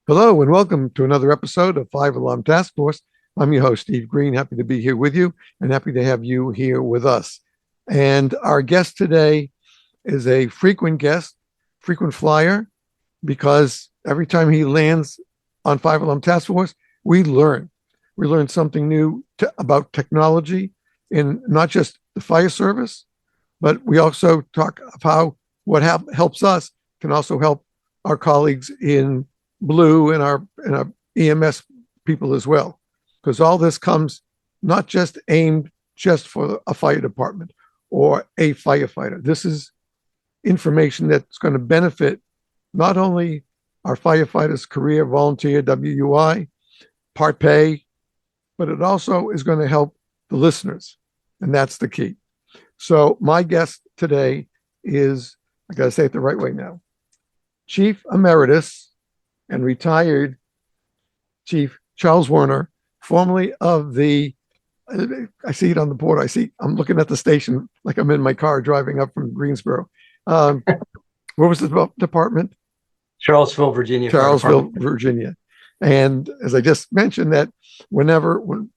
Hello and welcome to another episode of Five Alarm Task Force. I'm your host, Steve Green. Happy to be here with you and happy to have you here with us. And our guest today is a frequent guest, frequent flyer, because every time he lands on Five Alarm Task Force, we learn. We learn something new about technology in not just the fire service, but we also talk of how what helps us can also help our colleagues in blue and our EMS people as well, because all this comes not just aimed just for a fire department or a firefighter. This is information that's going to benefit not only our firefighters, career, volunteer, WUI, part pay, but it also is going to help the listeners, and that's the key. So my guest today is, I got to say it the right way now, Chief-Emeritus and retired Chief Charles Werner, formerly of the, I see it on the board. I'm looking at the station like I'm in my car driving up from Greensboro. What was the department? Charlottesville, Virginia. Charlottesville, Virginia. And as I just mentioned, that when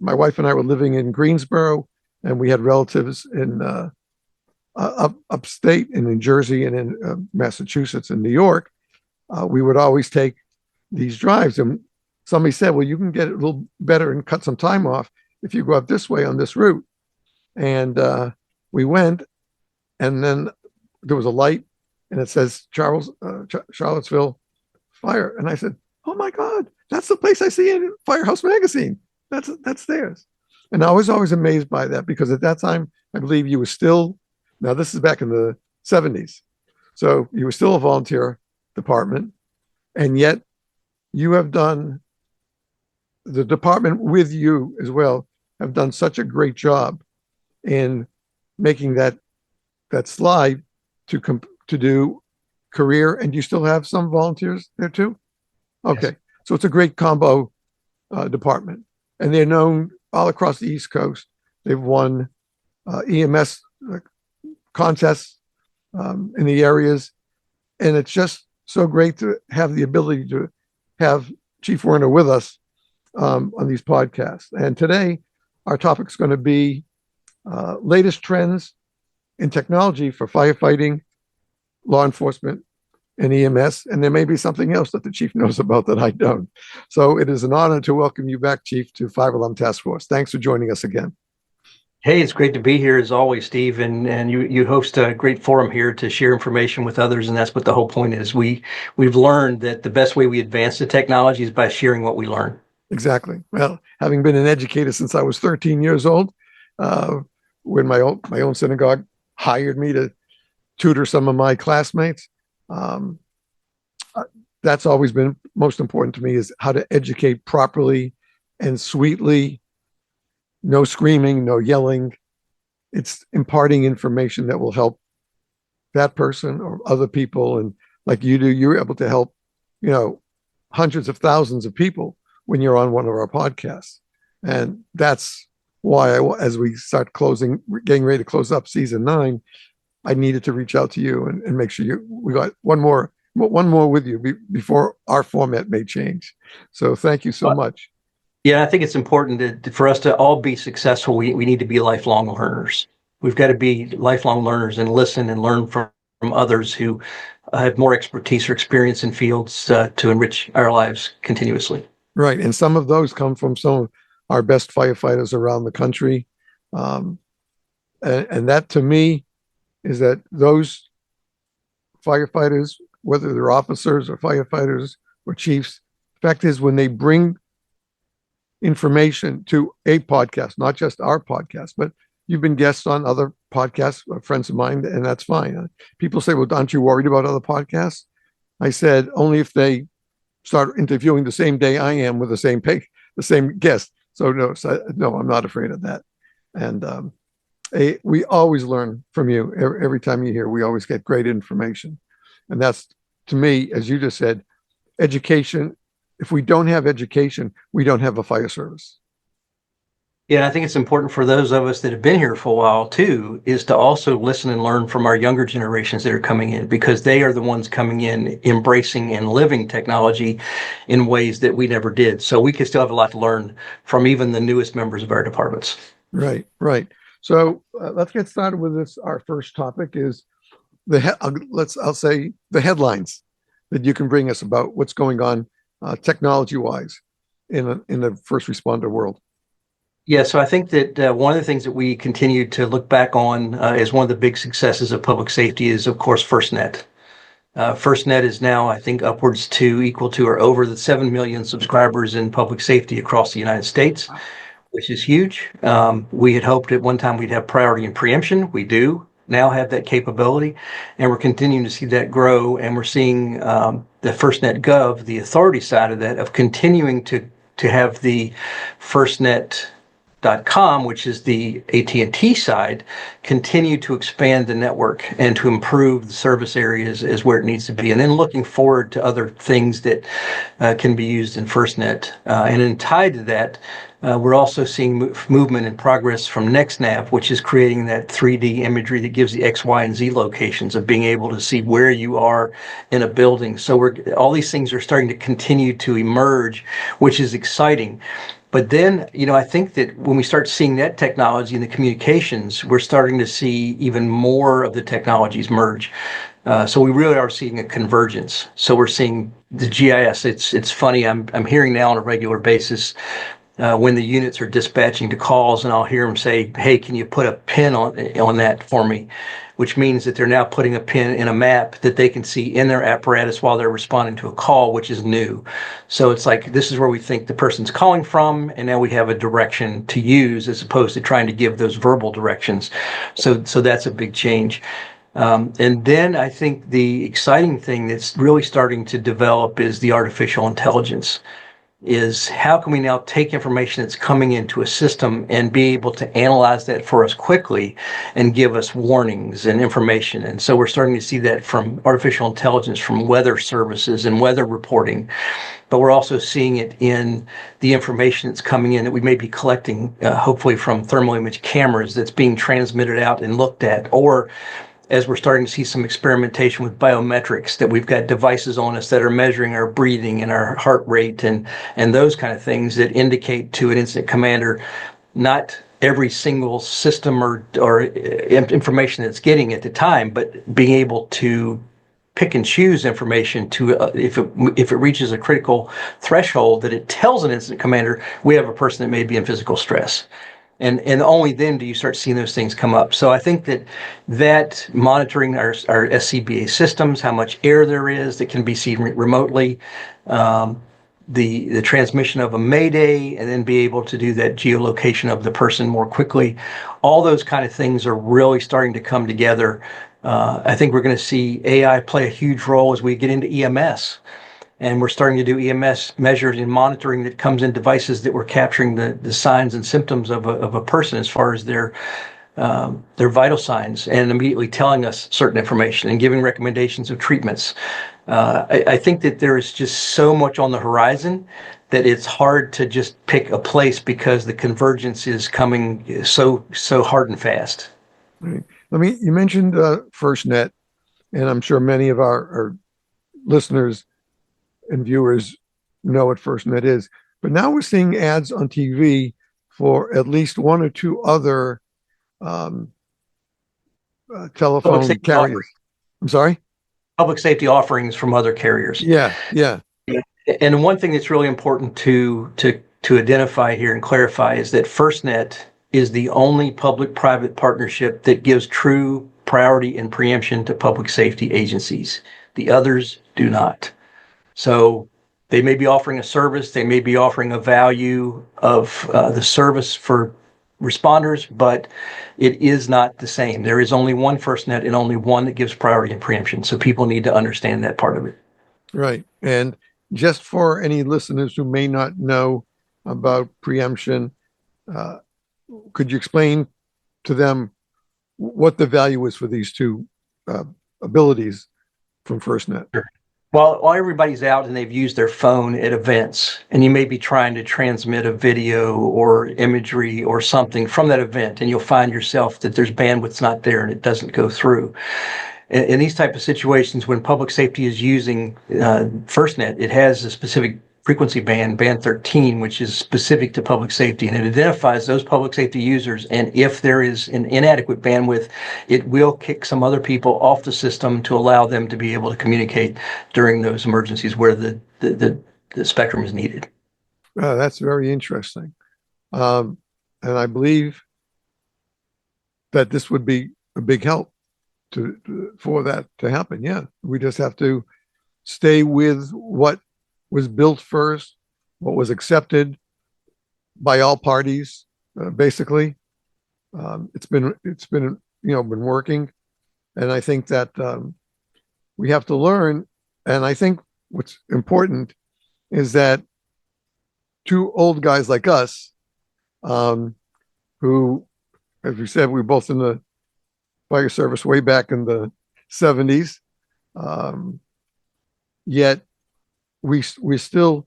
my wife and I were living in Greensboro and we had relatives in upstate and in Jersey and in Massachusetts and New York, we would always take these drives. And somebody said, well, you can get it a little better and cut some time off if you go up this way on this route. And we went, and then there was a light and it says Charlottesville Fire. And I said, oh my God, that's the place I see in Firehouse Magazine. That's theirs. And I was always amazed by that, because at that time, I believe you were still, now this is back in the 70s. So you were still a volunteer department, and yet you have done, the department with you as well, have done such a great job in making that slide to do career. And you still have some volunteers there too? Okay. Yes. So it's a great combo department, and they're known all across the East Coast. They've won EMS contests in the areas, and it's just so great to have the ability to have Chief Werner with us on these podcasts. And today, our topic is going to be latest trends in technology for firefighting, law enforcement, and EMS. And there may be something else that the Chief knows about that I don't. So it is an honor to welcome you back, Chief, to Five Alarm Task Force. Thanks for joining us again. Hey, it's great to be here as always, Steve. And you host a great forum here to share information with others. And that's what the whole point is. We've learned that the best way we advance the technology is by sharing what we learn. Exactly. Well, having been an educator since I was 13 years old, when my own synagogue hired me to tutor some of my classmates, that's always been most important to me, is how to educate properly and sweetly. No screaming, no yelling. It's imparting information that will help that person or other people. And like you do, you're able to help, hundreds of thousands of people when you're on one of our podcasts. And that's why as we start getting ready to close up season 9, I needed to reach out to you and make sure we got one more with you before our format may change. So thank you so much. Yeah, I think it's important for us to all be successful. We need to be lifelong learners. We've got to be lifelong learners and listen and learn from others who have more expertise or experience in fields to enrich our lives continuously. Right. And some of those come from some of our best firefighters around the country. And that, to me, is that those firefighters, whether they're officers or firefighters or chiefs, the fact is, when they bring information to a podcast, not just our podcast, but you've been guests on other podcasts, friends of mine, and that's fine. People say, well, aren't you worried about other podcasts? I said, only if they start interviewing the same day I am with the same guest. So no, I'm not afraid of that. And we always learn from you. Every time you're here, we always get great information. And that's, to me, as you just said, education. If we don't have education, we don't have a fire service. Yeah, I think it's important for those of us that have been here for a while too, is to also listen and learn from our younger generations that are coming in, because they are the ones coming in, embracing and living technology in ways that we never did. So we can still have a lot to learn from even the newest members of our departments. Right, right. So let's get started with this. Our first topic is I'll say the headlines that you can bring us about what's going on technology wise in the first responder world. Yeah, so I think that one of the things that we continue to look back on as one of the big successes of public safety is, of course, FirstNet. FirstNet is now, I think, upwards to equal to or over the 7 million subscribers in public safety across the United States, which is huge. We had hoped at one time we'd have priority and preemption. We do now have that capability, and we're continuing to see that grow. And we're seeing the FirstNet Gov, the authority side of that, of continuing to have the FirstNet.com, which is the AT&T side, continue to expand the network and to improve the service areas as where it needs to be. And then looking forward to other things that can be used in FirstNet. And then tied to that, we're also seeing movement and progress from NextNav, which is creating that 3D imagery that gives the X, Y, and Z locations of being able to see where you are in a building. So all these things are starting to continue to emerge, which is exciting. But then, I think that when we start seeing that technology in the communications, we're starting to see even more of the technologies merge. So we really are seeing a convergence. So we're seeing the GIS. It's funny. I'm hearing now on a regular basis when the units are dispatching to calls, and I'll hear them say, "Hey, can you put a pin on that for me?" Which means that they're now putting a pin in a map that they can see in their apparatus while they're responding to a call, which is new. So it's like, this is where we think the person's calling from, and now we have a direction to use as opposed to trying to give those verbal directions. So that's a big change. And then I think the exciting thing that's really starting to develop is the artificial intelligence. Is how can we now take information that's coming into a system and be able to analyze that for us quickly and give us warnings and information. And so we're starting to see that from artificial intelligence, from weather services and weather reporting. But we're also seeing it in the information that's coming in that we may be collecting, hopefully from thermal image cameras that's being transmitted out and looked at, or as we're starting to see some experimentation with biometrics, that we've got devices on us that are measuring our breathing and our heart rate and those kind of things that indicate to an incident commander not every single system or information that's getting at the time, but being able to pick and choose information to if it reaches a critical threshold, that it tells an incident commander we have a person that may be in physical stress. And only then do you start seeing those things come up. So I think that monitoring our SCBA systems, how much air there is that can be seen remotely, the transmission of a mayday, and then be able to do that geolocation of the person more quickly. All those kind of things are really starting to come together. I think we're going to see AI play a huge role as we get into EMS. And we're starting to do EMS measures and monitoring that comes in devices that we're capturing the signs and symptoms of a person as far as their vital signs, and immediately telling us certain information and giving recommendations of treatments. I think that there is just so much on the horizon that it's hard to just pick a place because the convergence is coming so hard and fast. Right. You mentioned FirstNet, and I'm sure many of our listeners and viewers know what FirstNet is. But now we're seeing ads on TV for at least one or two other telephone carriers. I'm sorry? Public safety offerings from other carriers. Yeah. And one thing that's really important to identify here and clarify is that FirstNet is the only public-private partnership that gives true priority and preemption to public safety agencies. The others do not. So they may be offering a service, they may be offering a value of the service for responders, but it is not the same. There is only one FirstNet and only one that gives priority and preemption. So people need to understand that part of it. Right. And just for any listeners who may not know about preemption, could you explain to them what the value is for these two abilities from FirstNet? Sure. While everybody's out and they've used their phone at events, and you may be trying to transmit a video or imagery or something from that event, and you'll find yourself that there's bandwidth's not there and it doesn't go through. In these type of situations, when public safety is using FirstNet, it has a specific frequency band 13, which is specific to public safety, and it identifies those public safety users. And if there is an inadequate bandwidth, it will kick some other people off the system to allow them to be able to communicate during those emergencies where the spectrum is needed. That's very interesting. And I believe that this would be a big help for that to happen. Yeah, we just have to stay with what was built first, what was accepted by all parties. Basically, it's been been working, and I think that we have to learn. And I think what's important is that two old guys like us, who, as we said, we were both in the fire service way back in the 70s, yet we still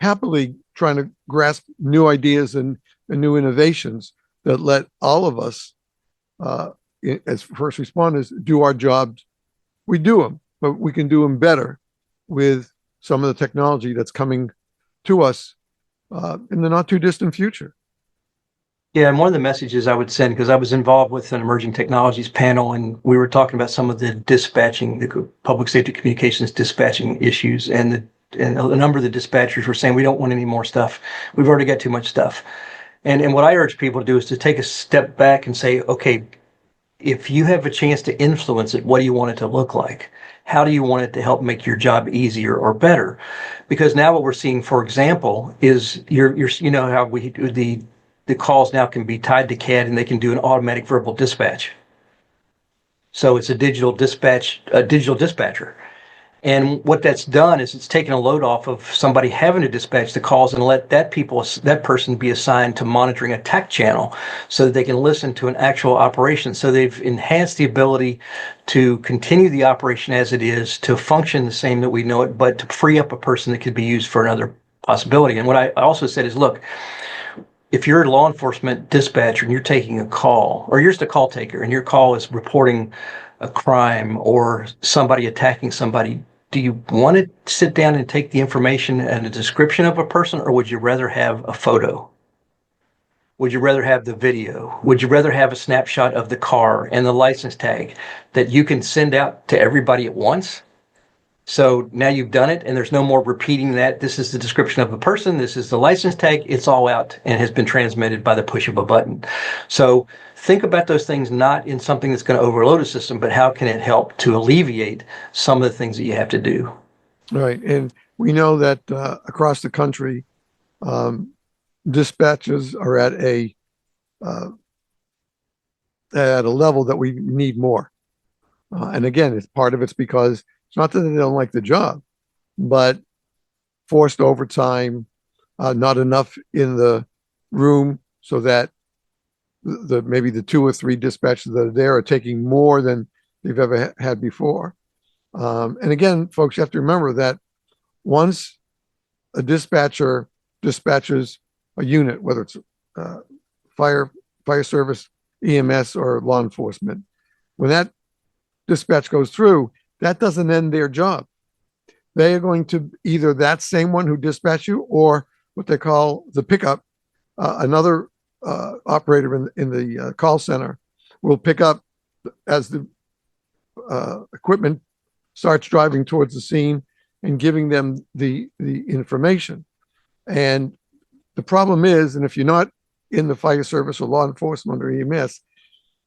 happily trying to grasp new ideas and new innovations that let all of us, as first responders, do our jobs. We do them, but we can do them better with some of the technology that's coming to us in the not too distant future. Yeah, and one of the messages I would send, because I was involved with an emerging technologies panel, and we were talking about some of the dispatching, the public safety communications dispatching issues, and a number of the dispatchers were saying, we don't want any more stuff. We've already got too much stuff. And what I urge people to do is to take a step back and say, okay, if you have a chance to influence it, what do you want it to look like? How do you want it to help make your job easier or better? Because now what we're seeing, for example, is you know how we do the calls now can be tied to CAD and they can do an automatic verbal dispatch. So it's a digital dispatcher. And what that's done is it's taken a load off of somebody having to dispatch the calls and let that person be assigned to monitoring a tech channel so that they can listen to an actual operation. So they've enhanced the ability to continue the operation as it is, to function the same that we know it, but to free up a person that could be used for another possibility. And what I also said is, look, if you're a law enforcement dispatcher and you're taking a call, or you're just a call taker and your call is reporting a crime or somebody attacking somebody, do you want to sit down and take the information and a description of a person, or would you rather have a photo? Would you rather have the video? Would you rather have a snapshot of the car and the license tag that you can send out to everybody at once? So now you've done it, and there's no more repeating that. This is the description of the person. This is the license tag. It's all out and has been transmitted by the push of a button. So think about those things not in something that's going to overload a system, but how can it help to alleviate some of the things that you have to do? Right. And we know that across the country, dispatches are at a level that we need more. And again, part of it's because it's not that they don't like the job, but forced overtime, not enough in the room so that maybe the 2 or 3 dispatchers that are there are taking more than they've ever had before. And again, folks, you have to remember that once a dispatcher dispatches a unit, whether it's fire service, EMS, or law enforcement, when that dispatch goes through, that doesn't end their job. They are going to either that same one who dispatched you, or what they call the pickup, another operator in the call center will pick up as the equipment starts driving towards the scene and giving them the information. And the problem is, and if you're not in the fire service or law enforcement or EMS,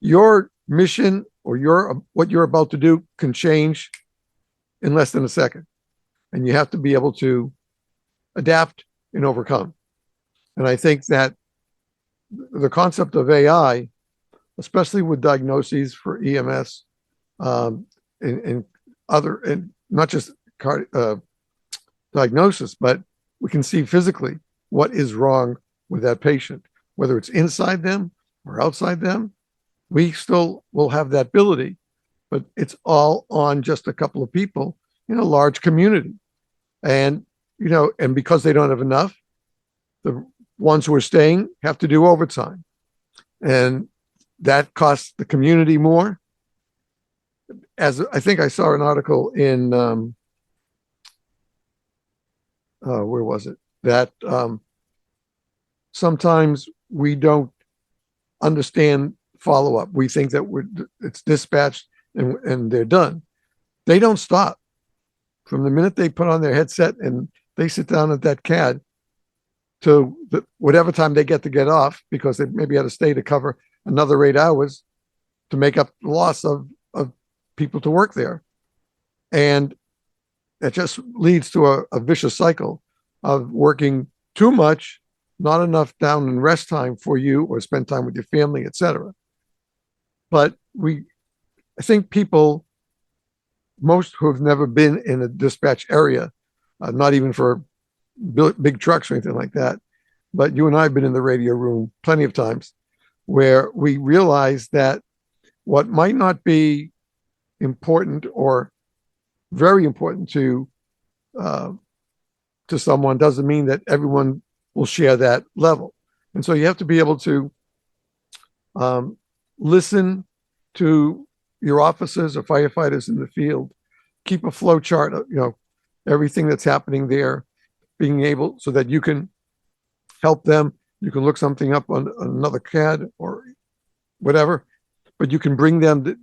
your mission or what you're about to do can change in less than a second. And you have to be able to adapt and overcome. And I think that the concept of AI, especially with diagnoses for EMS, and not just diagnosis, but we can see physically what is wrong with that patient, whether it's inside them or outside them. We still will have that ability, but it's all on just a couple of people in a large community. And, and because they don't have enough, the ones who are staying have to do overtime. And that costs the community more. As I think I saw an article in, where was it? That sometimes we don't understand follow-up. We think that it's dispatched and they're done. They don't stop. From the minute they put on their headset and they sit down at that CAD to whatever time they get to get off, because they maybe had to stay to cover another 8 hours to make up the loss of people to work there. And it just leads to a vicious cycle of working too much, not enough down and rest time for you or spend time with your family, etc. But I think people, most who have never been in a dispatch area, not even for big trucks or anything like that, but you and I have been in the radio room plenty of times where we realize that what might not be important or very important to someone doesn't mean that everyone will share that level. And so you have to be able to listen to your officers or firefighters in the field, keep a flow chart of, everything that's happening there, being able so that you can help them. You can look something up on another CAD or whatever, but you can bring them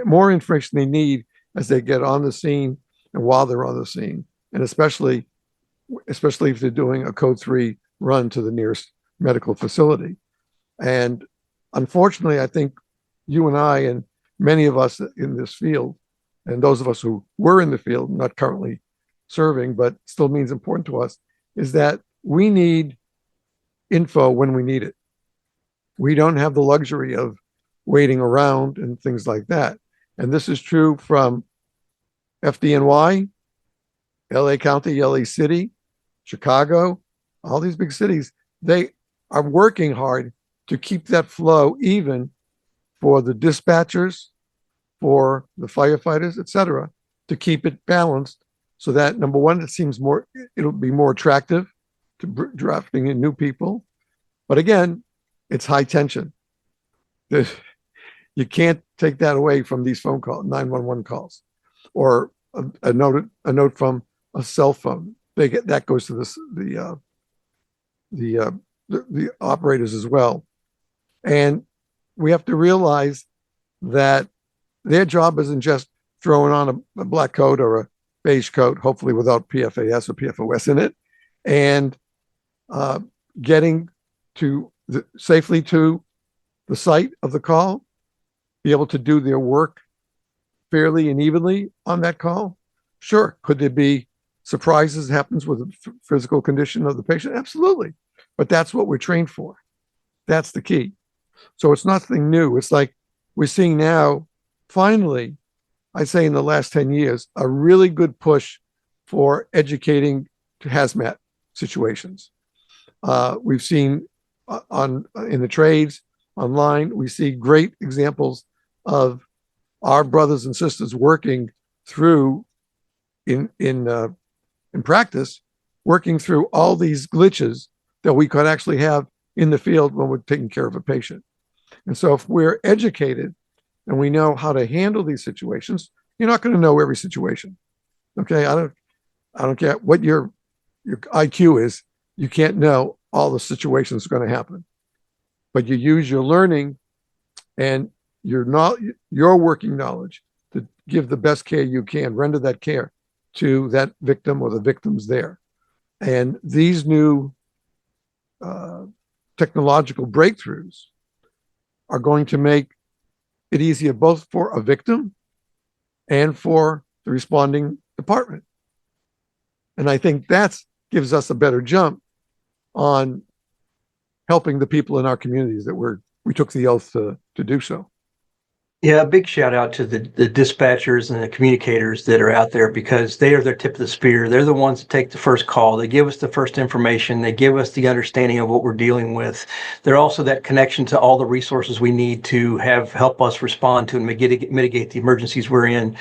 more information they need as they get on the scene and while they're on the scene. And especially if they're doing a code 3 run to the nearest medical facility. And unfortunately, I think you and I and many of us in this field, and those of us who were in the field, not currently serving, but still means important to us, is that we need info when we need it. We don't have the luxury of waiting around and things like that. And this is true from FDNY, LA County, LA City, Chicago, all these big cities. They are working hard to keep that flow even for the dispatchers, for the firefighters, etc., to keep it balanced so that, number one, it'll be more attractive to drafting in new people. But again, it's high tension. You can't take that away from these phone calls, 911 calls, or a note from a cell phone. That goes to the operators as well. And we have to realize that their job isn't just throwing on a black coat or a beige coat, hopefully without PFAS or PFOS in it, and getting safely to the site of the call, be able to do their work fairly and evenly on that call. Sure, could there be surprises happens with the physical condition of the patient? Absolutely. But that's what we're trained for. That's the key. So it's nothing new. It's like we're seeing now, finally, I'd say in the last 10 years, a really good push for educating to hazmat situations. We've seen in the trades, online, we see great examples of our brothers and sisters working through in practice, working through all these glitches that we could actually have in the field when we're taking care of a patient. And so if we're educated and we know how to handle these situations, you're not going to know every situation. Okay. I don't care what your IQ is. You can't know all the situations that are going to happen, but you use your learning and your working knowledge to give the best care you can, render that care to that victim or the victims there. And these new technological breakthroughs are going to make it easier both for a victim and for the responding department. And I think that gives us a better jump on helping the people in our communities that we took the oath to do so. Yeah, a big shout out to the dispatchers and the communicators that are out there, because they are the tip of the spear. They're the ones that take the first call. They give us the first information. They give us the understanding of what we're dealing with. They're also that connection to all the resources we need to have help us respond to and mitigate the emergencies we're in.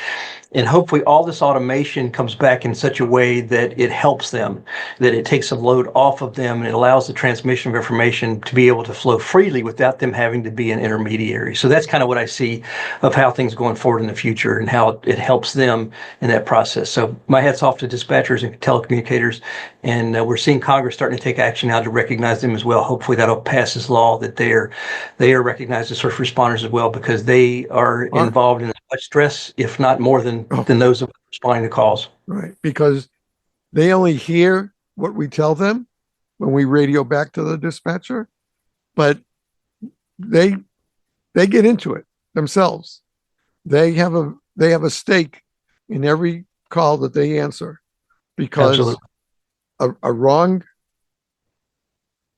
And hopefully all this automation comes back in such a way that it helps them, that it takes a load off of them, and it allows the transmission of information to be able to flow freely without them having to be an intermediary. So that's kind of what I see of how things going forward in the future and how it helps them in that process. So my hat's off to dispatchers and telecommunicators, and we're seeing Congress starting to take action now to recognize them as well. Hopefully that'll pass this law that they are recognized as first responders as well, because they are involved in as much stress, if not more than those of us responding to calls. Right. Because they only hear what we tell them when we radio back to the dispatcher, but they get into it themselves. They have a stake in every call that they answer, because a wrong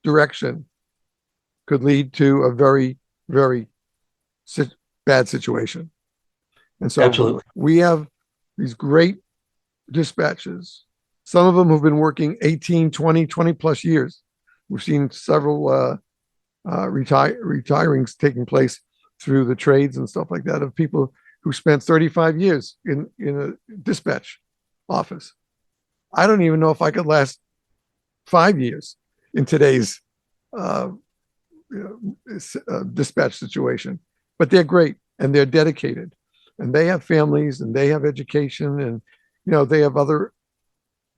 direction could lead to a very, very bad situation. And so we have these great dispatches, some of them who've been working 18, 20 plus years. We've seen several retirings taking place through the trades and stuff like that, of people who spent 35 years in a dispatch office. I don't even know if I could last 5 years in today's dispatch situation, but they're great and they're dedicated. And they have families and they have education, and they have other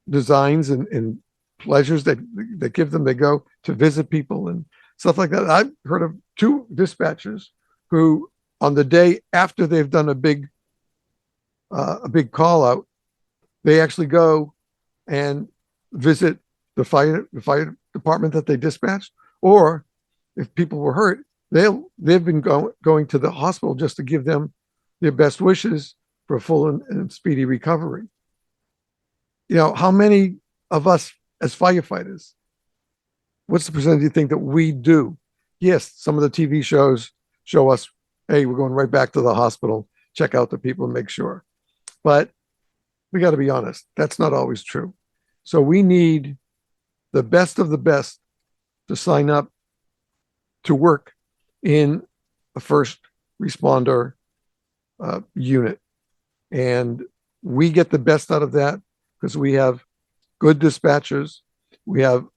designs and pleasures that give them. They go to visit people and stuff like that. I've heard of 2 dispatchers who, on the day after they've done a big call out, they actually go and visit the fire department that they dispatched. Or if people were hurt, they've been going to the hospital just to give them their best wishes for a full and speedy recovery. How many of us as firefighters, what's the percentage you think that we do? Yes, some of the TV shows show us, hey, we're going right back to the hospital, check out the people and make sure. But we got to be honest, that's not always true. So we need the best of the best to sign up to work in a first responder unit. And we get the best out of that because we have good dispatchers, we have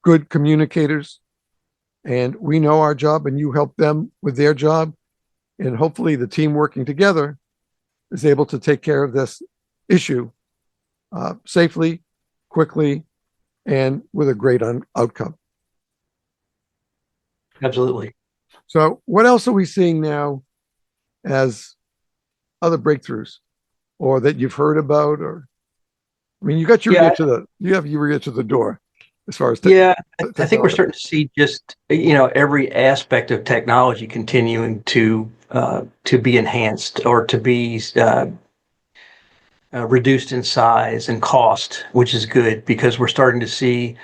good communicators, and we know our job, and you help them with their job. And hopefully the team working together is able to take care of this issue safely, quickly, and with a great outcome. Absolutely. So what else are we seeing now as other breakthroughs, or that you've heard about? Or, I mean, you got your ear to the door as far as I think we're starting to see just every aspect of technology continuing to be enhanced or to be reduced in size and cost, which is good, because we're starting to see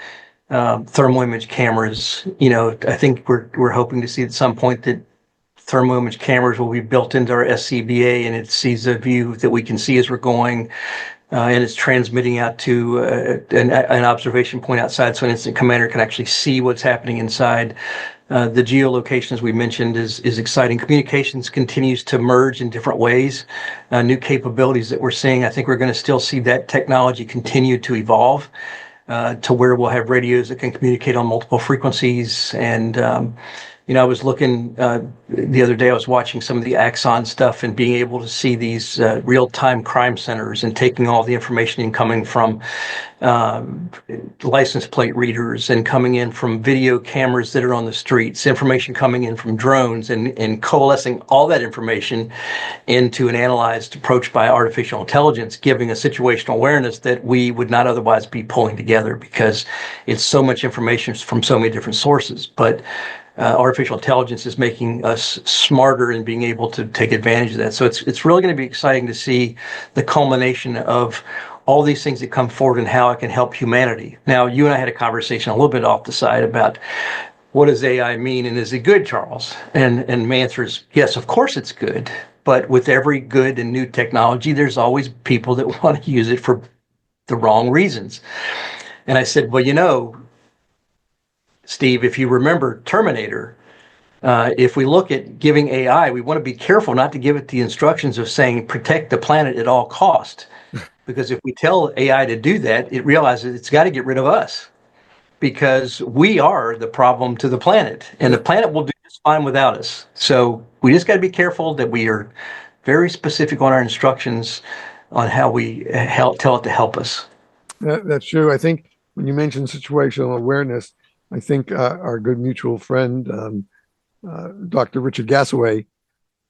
thermal image cameras. I think we're hoping to see at some point that thermal image cameras will be built into our SCBA, and it sees a view that we can see as we're going, and it's transmitting out to an observation point outside, so an incident commander can actually see what's happening inside. The geolocation, as we mentioned, is exciting. Communications continues to merge in different ways. New capabilities that we're seeing. I think we're going to still see that technology continue to evolve to where we'll have radios that can communicate on multiple frequencies. And I was looking the other day, I was watching some of the Axon stuff and being able to see these real-time crime centers and taking all the information incoming from license plate readers and coming in from video cameras that are on the streets, information coming in from drones, and coalescing all that information into an analyzed approach by artificial intelligence, giving a situational awareness that we would not otherwise be pulling together, because it's so much information from so many different sources. But artificial intelligence is making us smarter and being able to take advantage of that. So it's really going to be exciting to see the culmination of all these things that come forward and how it can help humanity. Now, you and I had a conversation a little bit off the side about what does AI mean, and is it good, Charles? And my answer is yes, of course it's good. But with every good and new technology, there's always people that want to use it for the wrong reasons. And I said, well, Steve, if you remember Terminator, if we look at giving AI, we want to be careful not to give it the instructions of saying protect the planet at all cost. Because if we tell AI to do that, it realizes it's got to get rid of us because we are the problem to the planet, and the planet will do just fine without us. So we just got to be careful that we are very specific on our instructions on how we tell it to help us. That's true. I think when you mentioned situational awareness, I think our good mutual friend, Dr. Richard Gasaway,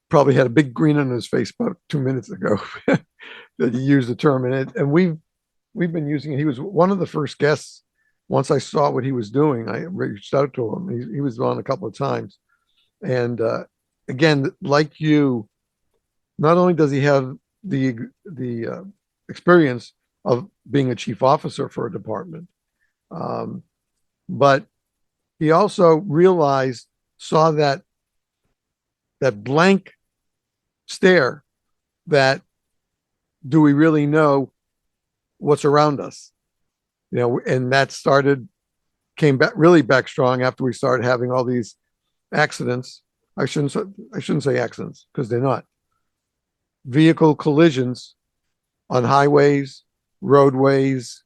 probably had a big grin on his face about 2 minutes ago that he used the term, and we've been using it. He was one of the first guests. Once I saw what he was doing, I reached out to him. He was on a couple of times, and again, like you, not only does he have the experience of being a chief officer for a department, but he also saw that blank stare that do we really know what's around us? And that came back strong after we started having all these accidents. I shouldn't say accidents because they're not. Vehicle collisions on highways, roadways,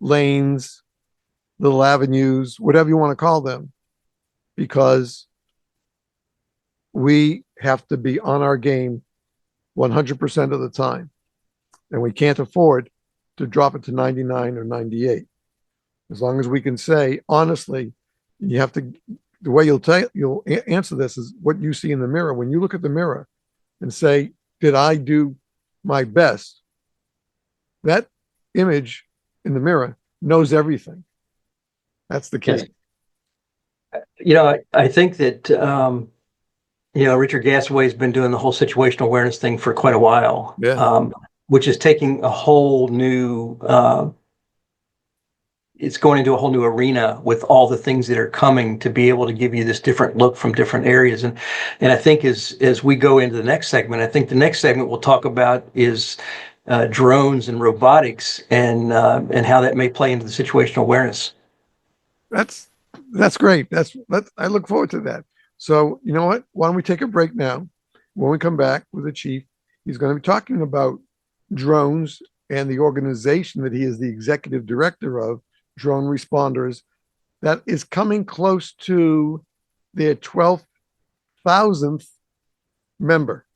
lanes, little avenues, whatever you want to call them, because we have to be on our game 100% of the time. And we can't afford to drop it to 99 or 98. As long as we can say, honestly, the way you'll answer this is what you see in the mirror. When you look at the mirror and say, did I do my best? That image in the mirror knows everything. That's the key. Yes. I think that, Richard Gasaway has been doing the whole situational awareness thing for quite a while, which is taking a whole new, it's going into a whole new arena with all the things that are coming to be able to give you this different look from different areas. And I think as we go into the next segment, I think the next segment we'll talk about is drones and robotics and how that may play into the situational awareness. That's great. I look forward to that. So you know what? Why don't we take a break now? When we come back with the chief, he's going to be talking about drones and the organization that he is the executive director of, Drone Responders, that is coming close to their 12,000th member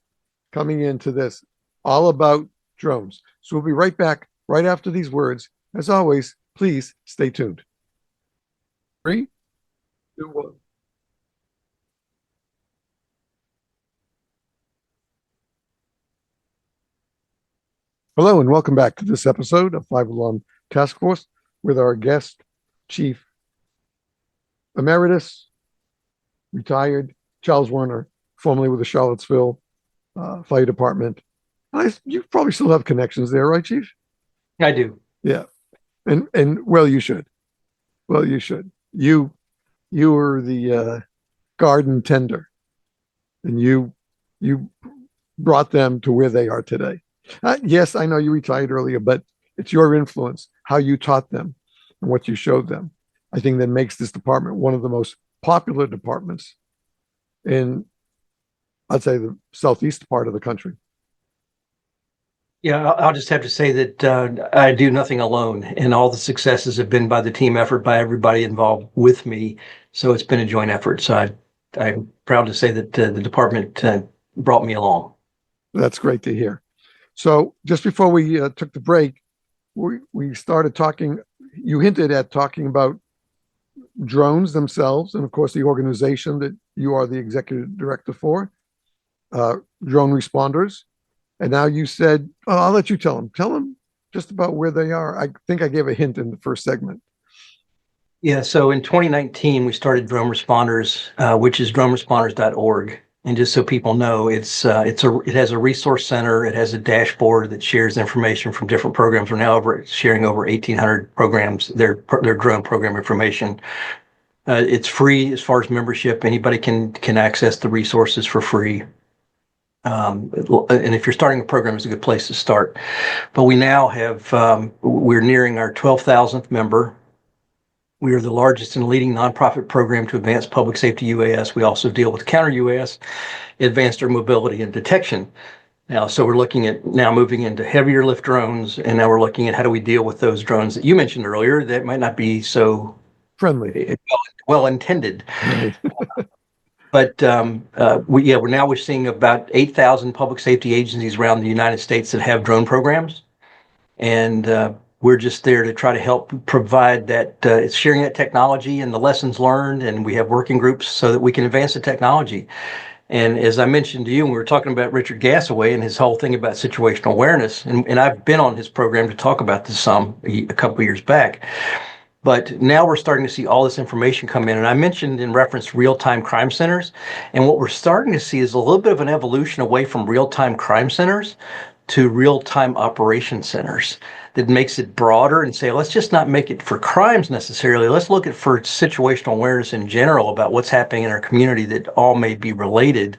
coming into this, all about drones. So we'll be right back right after these words. As always, please stay tuned. 3, 2, 1. Hello and welcome back to this episode of 5 Alarm Task Force with our guest, Chief-Emeritus, retired Charles Werner, formerly with the Charlottesville Fire Department. You probably still have connections there, right, Chief? I do. Yeah, and well, you should. Well, you should. You were the garden tender, and you brought them to where they are today. Yes, I know you retired earlier, but it's your influence, how you taught them and what you showed them. I think that makes this department one of the most popular departments in, I'd say, the southeast part of the country. Yeah, I'll just have to say that I do nothing alone, and all the successes have been by the team effort, by everybody involved with me. So it's been a joint effort. So I'm proud to say that the department brought me along. That's great to hear. So just before we took the break, we started talking, you hinted at talking about drones themselves, and of course the organization that you are the executive director for, Drone Responders. And now you said, I'll let you tell them just about where they are. I think I gave a hint in the first segment. Yeah, so in 2019, we started Drone Responders, which is droneresponders.org. And just so people know, it has a resource center. It has a dashboard that shares information from different programs. We're now sharing over 1,800 programs, their drone program information. It's free as far as membership. Anybody can access the resources for free. And if you're starting a program, it's a good place to start. But we now have, we're nearing our 12,000th member. We are the largest and leading nonprofit program to advance public safety UAS. We also deal with counter UAS, advanced air mobility, and detection. Now, so we're looking at now moving into heavier lift drones, and now we're looking at how do we deal with those drones that you mentioned earlier that might not be so Friendly. well intended. Right. But we're seeing about 8,000 public safety agencies around the United States that have drone programs, and we're just there to try to help provide that sharing that technology and the lessons learned, and we have working groups so that we can advance the technology. And as I mentioned to you, when we were talking about Richard Gassaway and his whole thing about situational awareness, and I've been on his program to talk about this a couple of years back. But now we're starting to see all this information come in. And I mentioned in reference to real-time crime centers. And what we're starting to see is a little bit of an evolution away from real-time crime centers to real-time operation centers that makes it broader and say, let's just not make it for crimes necessarily. Let's look at for situational awareness in general about what's happening in our community that all may be related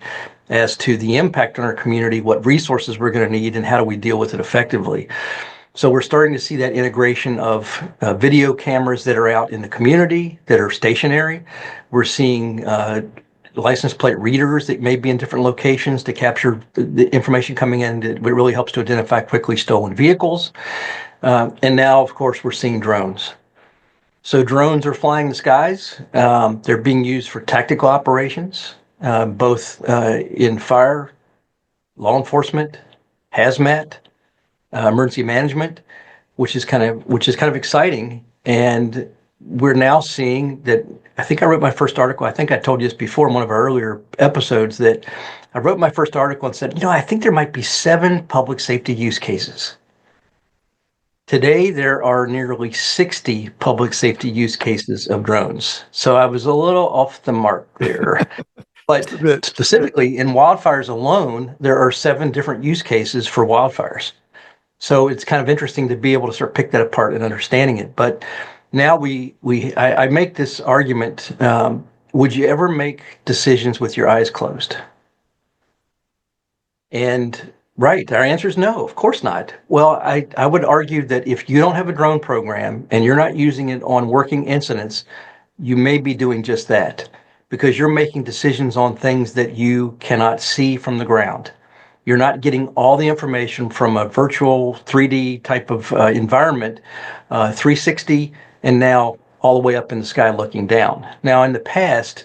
as to the impact on our community, what resources we're going to need, and how do we deal with it effectively. So we're starting to see that integration of video cameras that are out in the community that are stationary. We're seeing license plate readers that may be in different locations to capture the information coming in that really helps to identify quickly stolen vehicles. And now, of course, we're seeing drones. So drones are flying the skies. They're being used for tactical operations, both in fire, law enforcement, hazmat, emergency management, which is kind of exciting. And we're now seeing that. I think I wrote my first article. I think I told you this before in one of our earlier episodes that I wrote my first article and said, I think there might be 7 public safety use cases. Today, there are nearly 60 public safety use cases of drones. So I was a little off the mark there. But specifically in wildfires alone, there are 7 different use cases for wildfires. So it's kind of interesting to be able to sort of pick that apart and understanding it. But now I make this argument, would you ever make decisions with your eyes closed? And right, our answer is no, of course not. Well, I would argue that if you don't have a drone program and you're not using it on working incidents, you may be doing just that because you're making decisions on things that you cannot see from the ground. You're not getting all the information from a virtual 3D type of environment, 360, and now all the way up in the sky looking down. Now, in the past,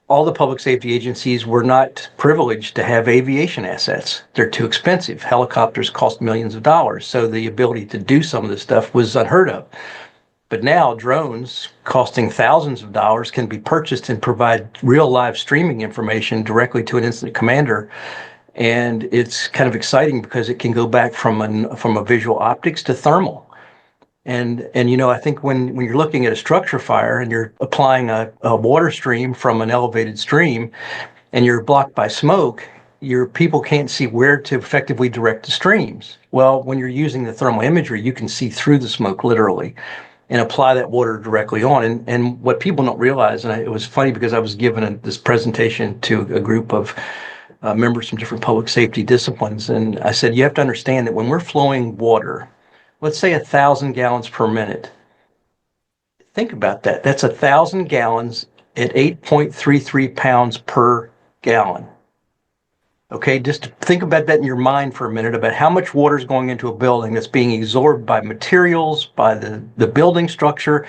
all the public safety agencies were not privileged to have aviation assets. They're too expensive. Helicopters cost millions of dollars, so the ability to do some of this stuff was unheard of. But now drones costing thousands of dollars can be purchased and provide real live streaming information directly to an incident commander. And it's kind of exciting because it can go back from a visual optics to thermal. And I think when you're looking at a structure fire and you're applying a water stream from an elevated stream and you're blocked by smoke, your people can't see where to effectively direct the streams. Well, when you're using the thermal imagery, you can see through the smoke literally and apply that water directly on. And what people don't realize, and it was funny because I was given this presentation to a group of members from different public safety disciplines. And I said, you have to understand that when we're flowing water, let's say 1,000 gallons per minute. Think about that. That's 1,000 gallons at 8.33 pounds per gallon. Okay, just think about that in your mind for a minute about how much water is going into a building that's being absorbed by materials, by the building structure.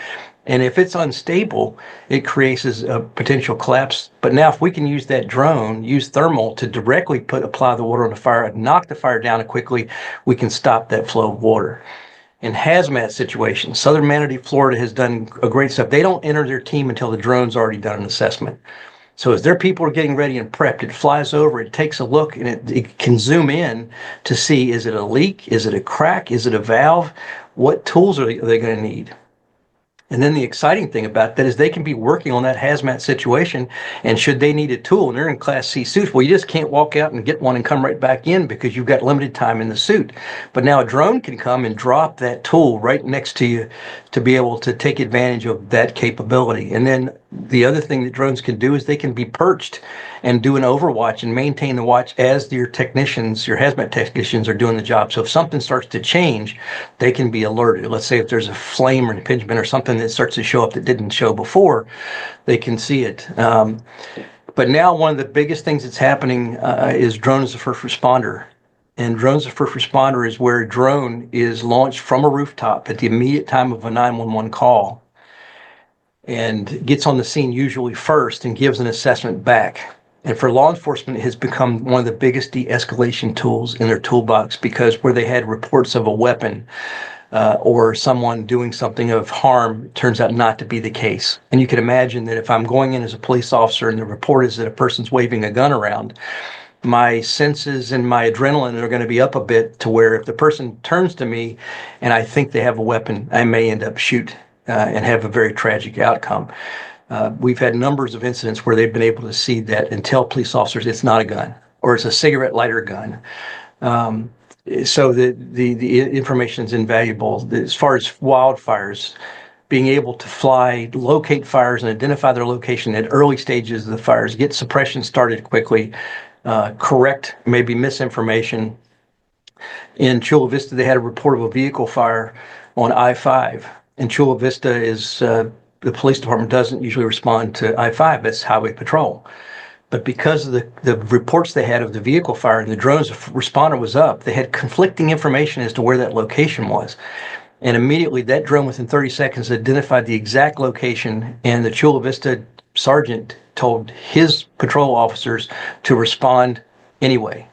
And if it's unstable, it creates a potential collapse. But now if we can use that drone, use thermal to directly apply the water on the fire and knock the fire down quickly, we can stop that flow of water. In hazmat situations, Southern Manatee, Florida has done a great stuff. They don't enter their team until the drone's already done an assessment. So as their people are getting ready and prepped, it flies over, it takes a look, and it can zoom in to see, is it a leak? Is it a crack? Is it a valve? What tools are they going to need? And then the exciting thing about that is they can be working on that hazmat situation, and should they need a tool, and they're in Class C suits, well, you just can't walk out and get one and come right back in because you've got limited time in the suit. But now a drone can come and drop that tool right next to you to be able to take advantage of that capability. And then the other thing that drones can do is they can be perched and do an overwatch and maintain the watch as your technicians, your hazmat technicians, are doing the job. So if something starts to change, they can be alerted. Let's say if there's a flame or an impingement or something that starts to show up that didn't show before, they can see it. But now one of the biggest things that's happening is drone as a first responder. And drone as a first responder is where a drone is launched from a rooftop at the immediate time of a 911 call and gets on the scene usually first and gives an assessment back. And for law enforcement, it has become one of the biggest de-escalation tools in their toolbox, because where they had reports of a weapon or someone doing something of harm, it turns out not to be the case. And you can imagine that if I'm going in as a police officer and the report is that a person's waving a gun around, my senses and my adrenaline are going to be up a bit, to where if the person turns to me and I think they have a weapon, I may end up shoot and have a very tragic outcome. We've had numbers of incidents where they've been able to see that and tell police officers it's not a gun, or it's a cigarette lighter gun. So the information is invaluable. As far as wildfires, being able to fly, locate fires and identify their location at early stages of the fires, get suppression started quickly, correct maybe misinformation. In Chula Vista, they had a report of a vehicle fire on I-5. And Chula Vista is, the police department doesn't usually respond to I-5, that's highway patrol. But because of the reports they had of the vehicle fire and the drones responder was up, they had conflicting information as to where that location was. And immediately that drone within 30 seconds identified the exact location, and the Chula Vista sergeant told his patrol officers to respond anyway.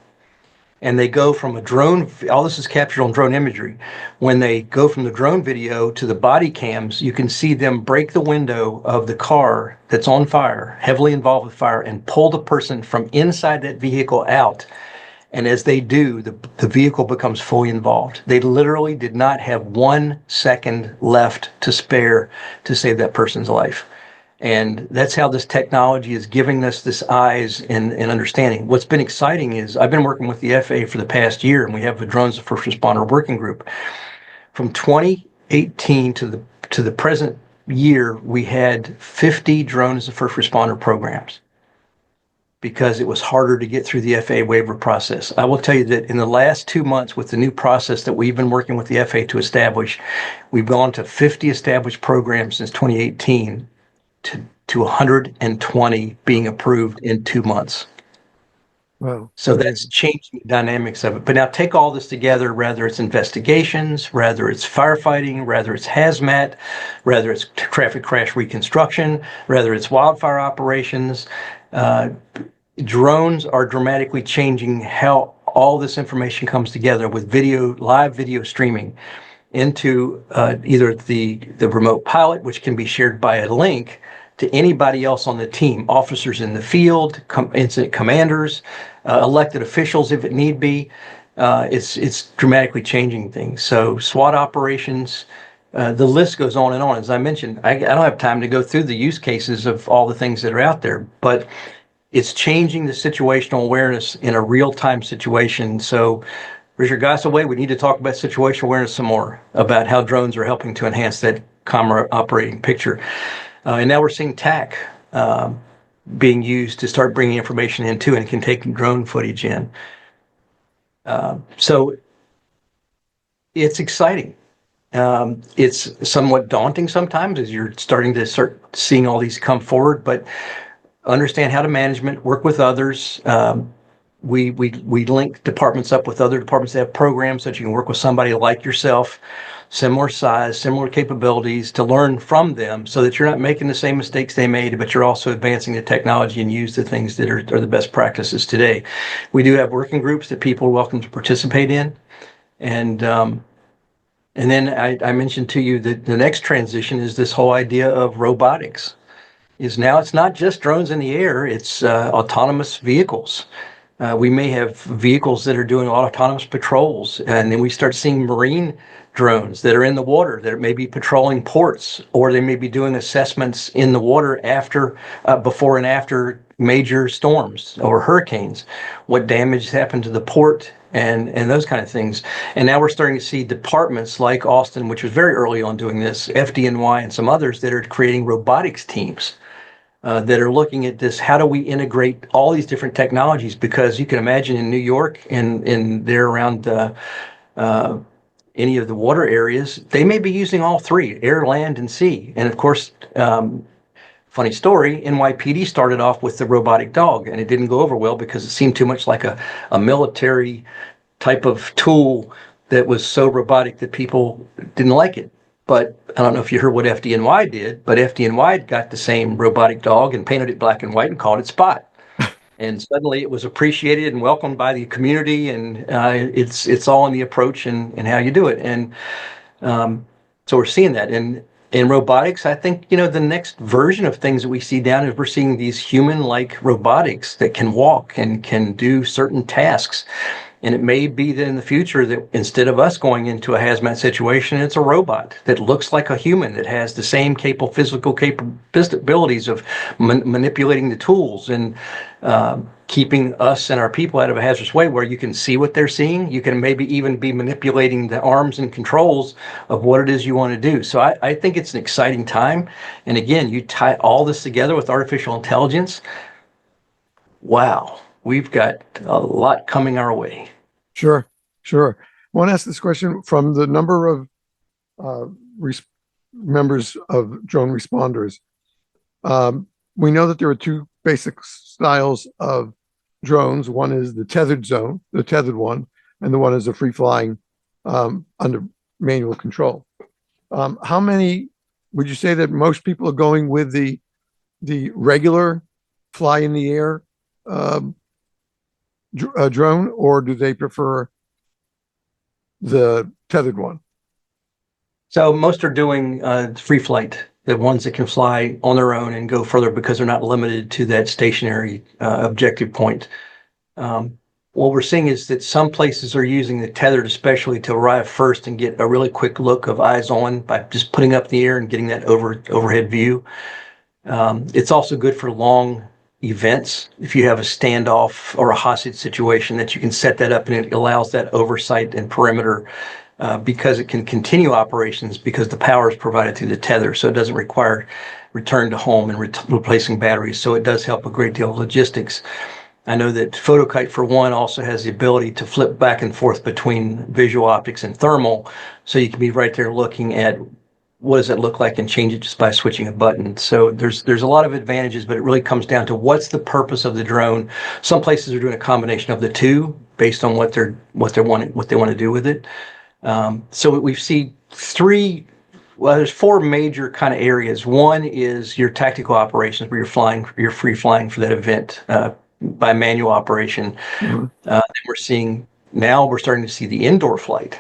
And they go from a drone, all this is captured on drone imagery. When they go from the drone video to the body cams, you can see them break the window of the car that's on fire, heavily involved with fire, and pull the person from inside that vehicle out. And as they do, the vehicle becomes fully involved. They literally did not have 1 second left to spare to save that person's life. And that's how this technology is giving us this eyes and understanding. What's been exciting is I've been working with the FAA for the past year, and we have a Drones as a First Responder working group. From 2018 to the present year, we had 50 Drone as a First Responder programs, because it was harder to get through the FAA waiver process. I will tell you that in the last 2 months, with the new process that we've been working with the FAA to establish, we've gone to 50 established programs since 2018 to 120 being approved in 2 months. Wow. So that's changing the dynamics of it. But now take all this together, whether it's investigations, whether it's firefighting, whether it's hazmat, whether it's traffic crash reconstruction, whether it's wildfire operations, drones are dramatically changing how all this information comes together with video, live video streaming into either the remote pilot, which can be shared by a link to anybody else on the team, officers in the field, incident commanders, elected officials if it need be. It's dramatically changing things. So SWAT operations, the list goes on and on. As I mentioned, I don't have time to go through the use cases of all the things that are out there, but it's changing the situational awareness in a real-time situation. So Richard Gossaway, we need to talk about situational awareness some more, about how drones are helping to enhance that camera operating picture. And now we're seeing TAC being used to start bringing information in too, and can take drone footage in. So it's exciting. It's somewhat daunting sometimes as you're starting to start seeing all these come forward, but understand how to management, work with others. We link departments up with other departments that have programs so that you can work with somebody like yourself, similar size, similar capabilities, to learn from them so that you're not making the same mistakes they made, but you're also advancing the technology and use the things that are the best practices today. We do have working groups that people are welcome to participate in. And then I mentioned to you that the next transition is this whole idea of robotics. Is now it's not just drones in the air, it's autonomous vehicles. We may have vehicles that are doing autonomous patrols, and then we start seeing marine drones that are in the water that may be patrolling ports, or they may be doing assessments in the water after, before and after major storms or hurricanes, what damage happened to the port and those kind of things. And now we're starting to see departments like Austin, which was very early on doing this, FDNY and some others that are creating robotics teams that are looking at this. How do we integrate all these different technologies? Because you can imagine in New York and there around any of the water areas, they may be using all three: air, land, and sea. And of course, funny story, NYPD started off with the robotic dog, and it didn't go over well because it seemed too much like a military type of tool that was so robotic that people didn't like it. But I don't know if you heard what FDNY did, but FDNY got the same robotic dog and painted it black and white and called it Spot. And suddenly it was appreciated and welcomed by the community, and it's all in the approach and how you do it. And so we're seeing that. And in robotics, I think, the next version of things that we see down is we're seeing these human-like robotics that can walk and can do certain tasks. And it may be that in the future that instead of us going into a hazmat situation, it's a robot that looks like a human, that has the same physical capabilities of manipulating the tools and keeping us and our people out of a hazardous way, where you can see what they're seeing. You can maybe even be manipulating the arms and controls of what it is you want to do. So I think it's an exciting time. And again, you tie all this together with artificial intelligence. Wow, we've got a lot coming our way. Sure. I want to ask this question from the number of members of drone responders. We know that there are two basic styles of drones. One is the tethered one, and the one is a free flying under manual control. How many would you say that most people are going with the regular fly in the air drone, or do they prefer the tethered one? So most are doing free flight, the ones that can fly on their own and go further because they're not limited to that stationary objective point. What we're seeing is that some places are using the tethered especially to arrive first and get a really quick look of eyes on by just putting up in the air and getting that overhead view. It's also good for long events. If you have a standoff or a hostage situation, that you can set that up, and it allows that oversight and perimeter because it can continue operations because the power is provided through the tether, so it doesn't require return to home and replacing batteries. So it does help a great deal of logistics. I know that PhotoKite, for one, also has the ability to flip back and forth between visual optics and thermal, so you can be right there looking at what does it look like and change it just by switching a button. So there's a lot of advantages, but it really comes down to what's the purpose of the drone. Some places are doing a combination of the two based on what they want to do with it. So we see there's four major kind of areas. One is your tactical operations, where you're free flying for that event by manual operation. Mm-hmm. We're starting to see the indoor flight.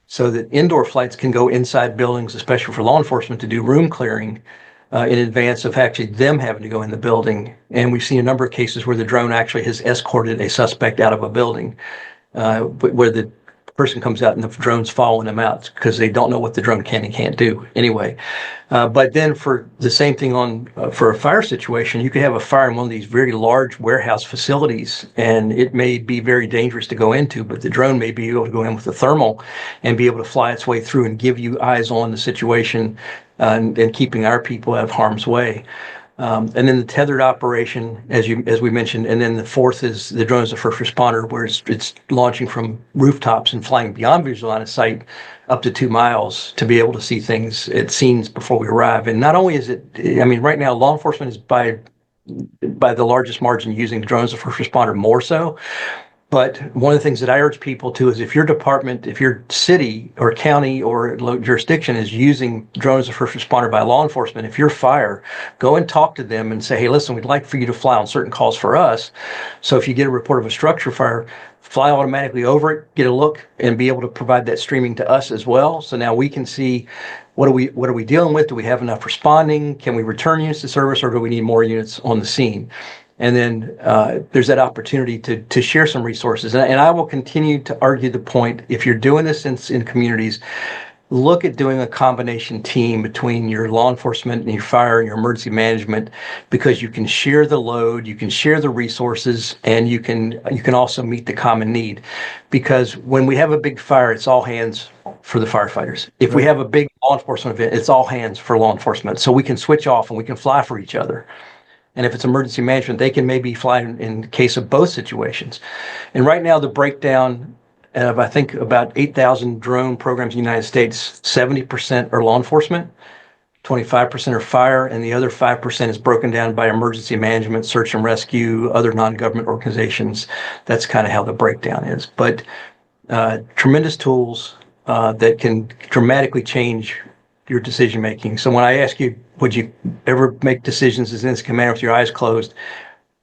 So that indoor flights can go inside buildings, especially for law enforcement, to do room clearing in advance of actually them having to go in the building. And we've seen a number of cases where the drone actually has escorted a suspect out of a building, where the person comes out and the drone's following them out because they don't know what the drone can and can't do anyway. But then for the same thing for a fire situation, you could have a fire in one of these very large warehouse facilities, and it may be very dangerous to go into, but the drone may be able to go in with a thermal and be able to fly its way through and give you eyes on the situation and keeping our people out of harm's way. And then the tethered operation, as we mentioned, and then the fourth is the drone as a first responder, where it's launching from rooftops and flying beyond visual line of sight up to 2 miles to be able to see things at scenes before we arrive. And not only is it, right now law enforcement is by the largest margin using drones as a first responder more so. But one of the things that I urge people to is if your department, if your city or county or jurisdiction is using drones as a first responder by law enforcement, if you're fire, go and talk to them and say, hey, listen, we'd like for you to fly on certain calls for us. So if you get a report of a structure fire, fly automatically over it, get a look, and be able to provide that streaming to us as well. So now we can see what are we dealing with? Do we have enough responding? Can we return units to service, or do we need more units on the scene? And then there's that opportunity to share some resources. And I will continue to argue the point, if you're doing this in communities, look at doing a combination team between your law enforcement and your fire and your emergency management, because you can share the load, you can share the resources, and you can also meet the common need. Because when we have a big fire, it's all hands for the firefighters. If we have a big law enforcement event, it's all hands for law enforcement. So we can switch off and we can fly for each other. And if it's emergency management, they can maybe fly in case of both situations. And right now, the breakdown of, I think, about 8,000 drone programs in the United States, 70% are law enforcement, 25% are fire, and the other 5% is broken down by emergency management, search and rescue, other non-government organizations. That's kind of how the breakdown is. But tremendous tools that can dramatically change your decision making. So when I ask you, would you ever make decisions as an incident commander with your eyes closed?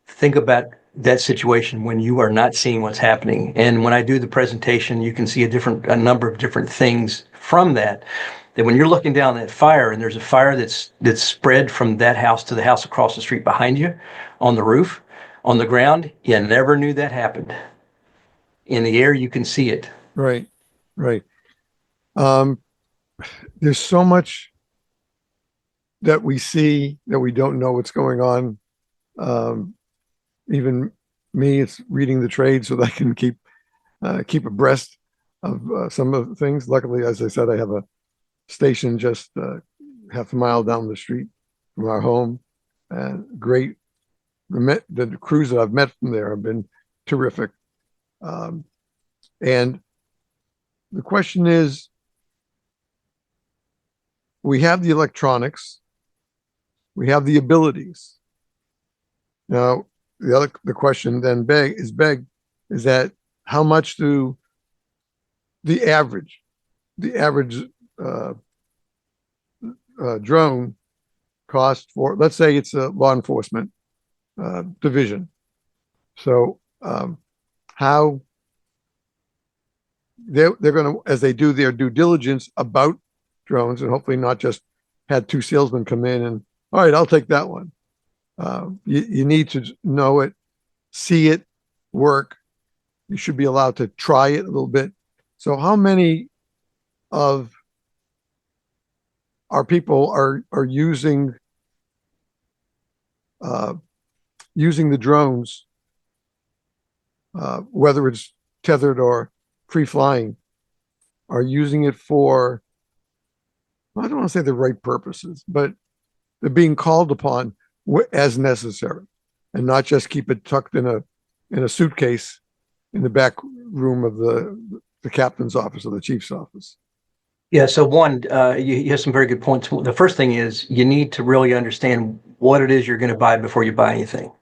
Think about that situation when you are not seeing what's happening. And when I do the presentation, you can see a number of different things from that. That when you're looking down that fire and there's a fire that's spread from that house to the house across the street behind you, on the roof, on the ground, you never knew that happened. In the air, you can see it. Right. There's so much that we see that we don't know what's going on. Even me, it's reading the trade so that I can keep abreast of some of the things. Luckily, as I said, I have a station just half a mile down the street from our home. And great. The crews that I've met from there have been terrific. And the question is, we have the electronics, we have the abilities. Now, the question then is that how much do the average drone cost for, let's say it's a law enforcement division. So how they're going to, as they do their due diligence about drones, and hopefully not just had two salesmen come in and, all right, I'll take that one. You need to know it, see it work. You should be allowed to try it a little bit. So how many of our people are using the drones, whether it's tethered or free flying, are using it for, I don't want to say the right purposes, but they're being called upon as necessary, and not just keep it tucked in a suitcase in the back room of the captain's office or the chief's office. Yeah, so one, you have some very good points. The first thing is you need to really understand what it is you're going to buy before you buy anything.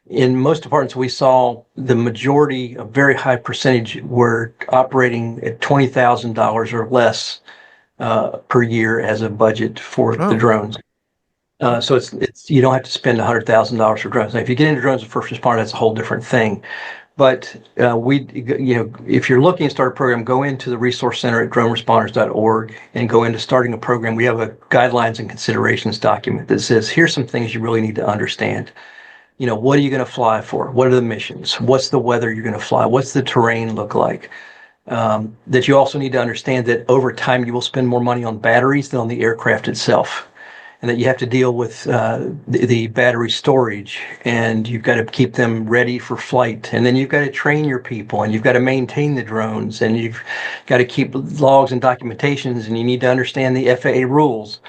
In most departments, we saw the majority, a very high percentage, were operating at $20,000 or less per year as a budget for the drones. So it's you don't have to spend $100,000 for drones. Now, if you get into drones as a first responder, that's a whole different thing. But if you're looking to start a program, go into the resource center at droneresponders.org and go into starting a program. We have a guidelines and considerations document that says, here's some things you really need to understand. What are you going to fly for? What are the missions? What's the weather you're going to fly? What's the terrain look like? That you also need to understand that over time you will spend more money on batteries than on the aircraft itself. And that you have to deal with the battery storage, and you've got to keep them ready for flight. And then you've got to train your people, and you've got to maintain the drones, and you've got to keep logs and documentations, and you need to understand the FAA rules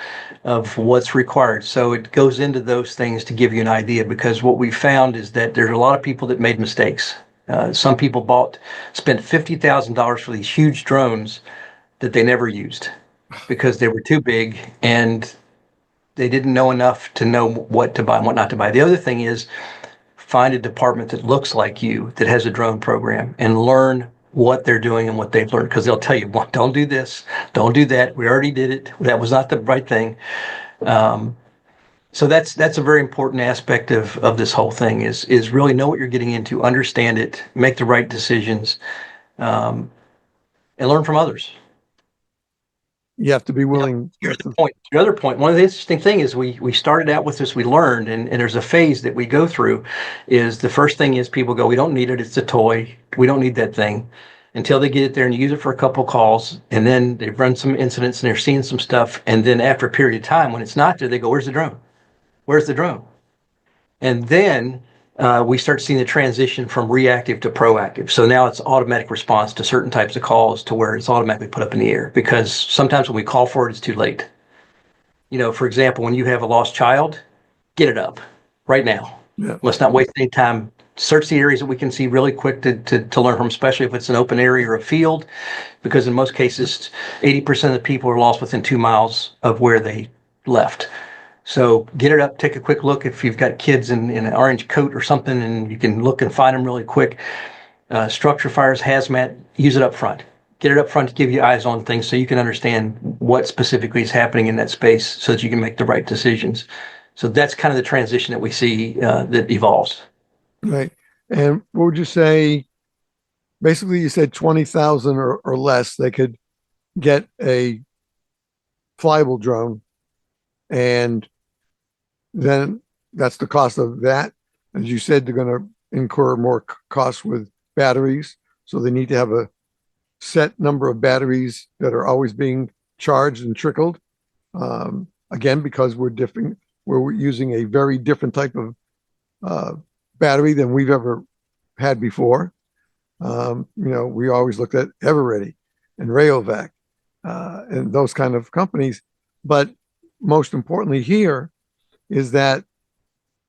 of what's required. So it goes into those things to give you an idea, because what we found is that there's a lot of people that made mistakes. Some people spent $50,000 for these huge drones that they never used because they were too big, and they didn't know enough to know what to buy and what not to buy. The other thing is, find a department that looks like you, that has a drone program, and learn what they're doing and what they've learned, because they'll tell you, well, don't do this, don't do that. We already did it. That was not the right thing. So that's a very important aspect of this whole thing is really know what you're getting into, understand it, make the right decisions, and learn from others. You have to be willing. Here's the point. The other point, one of the interesting things is we started out with this, we learned, and there's a phase that we go through, is the first thing is people go, we don't need it, it's a toy, we don't need that thing, until they get it there and use it for a couple calls, and then they've run some incidents and they're seeing some stuff, and then after a period of time, when it's not there, they go, where's the drone? Where's the drone? And then we start seeing the transition from reactive to proactive. So now it's automatic response to certain types of calls, to where it's automatically put up in the air, because sometimes when we call for it, it's too late. For example, when you have a lost child, get it up. right now. Yeah. Let's not waste any time. Search the areas that we can see really quick to learn from, especially if it's an open area or a field, because in most cases, 80% of the people are lost within 2 miles of where they left. So get it up, take a quick look. If you've got kids in an orange coat or something and you can look and find them really quick. Structure fires, hazmat, use it up front. Get it up front to give you eyes on things so you can understand what specifically is happening in that space so that you can make the right decisions. So that's kind of the transition that we see that evolves. Right. And what would you say? Basically, you said 20,000 or less, they could get a flyable drone, and then that's the cost of that. As you said, they're going to incur more costs with batteries, so they need to have a set number of batteries that are always being charged and trickled. Again, because we're using a very different type of battery than we've ever had before. We always looked at Everready and Rayovac and those kind of companies. But most importantly here is that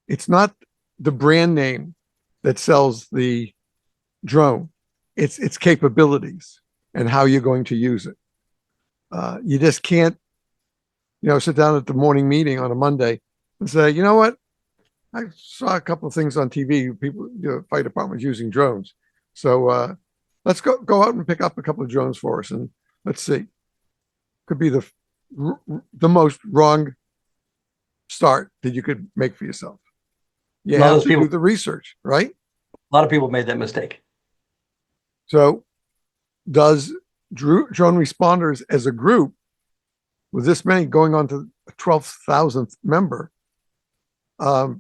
it's not the brand name that sells the drone. It's its capabilities and how you're going to use it. You just can't, sit down at the morning meeting on a Monday and say, you know what? I saw a couple of things on TV. People, fire departments using drones. So let's go out and pick up a couple of drones for us, and let's see. Could be the most wrong start that you could make for yourself. You have to do the research, right? A lot of people made that mistake. So does drone responders as a group, with this many going on to a 12,000th member, how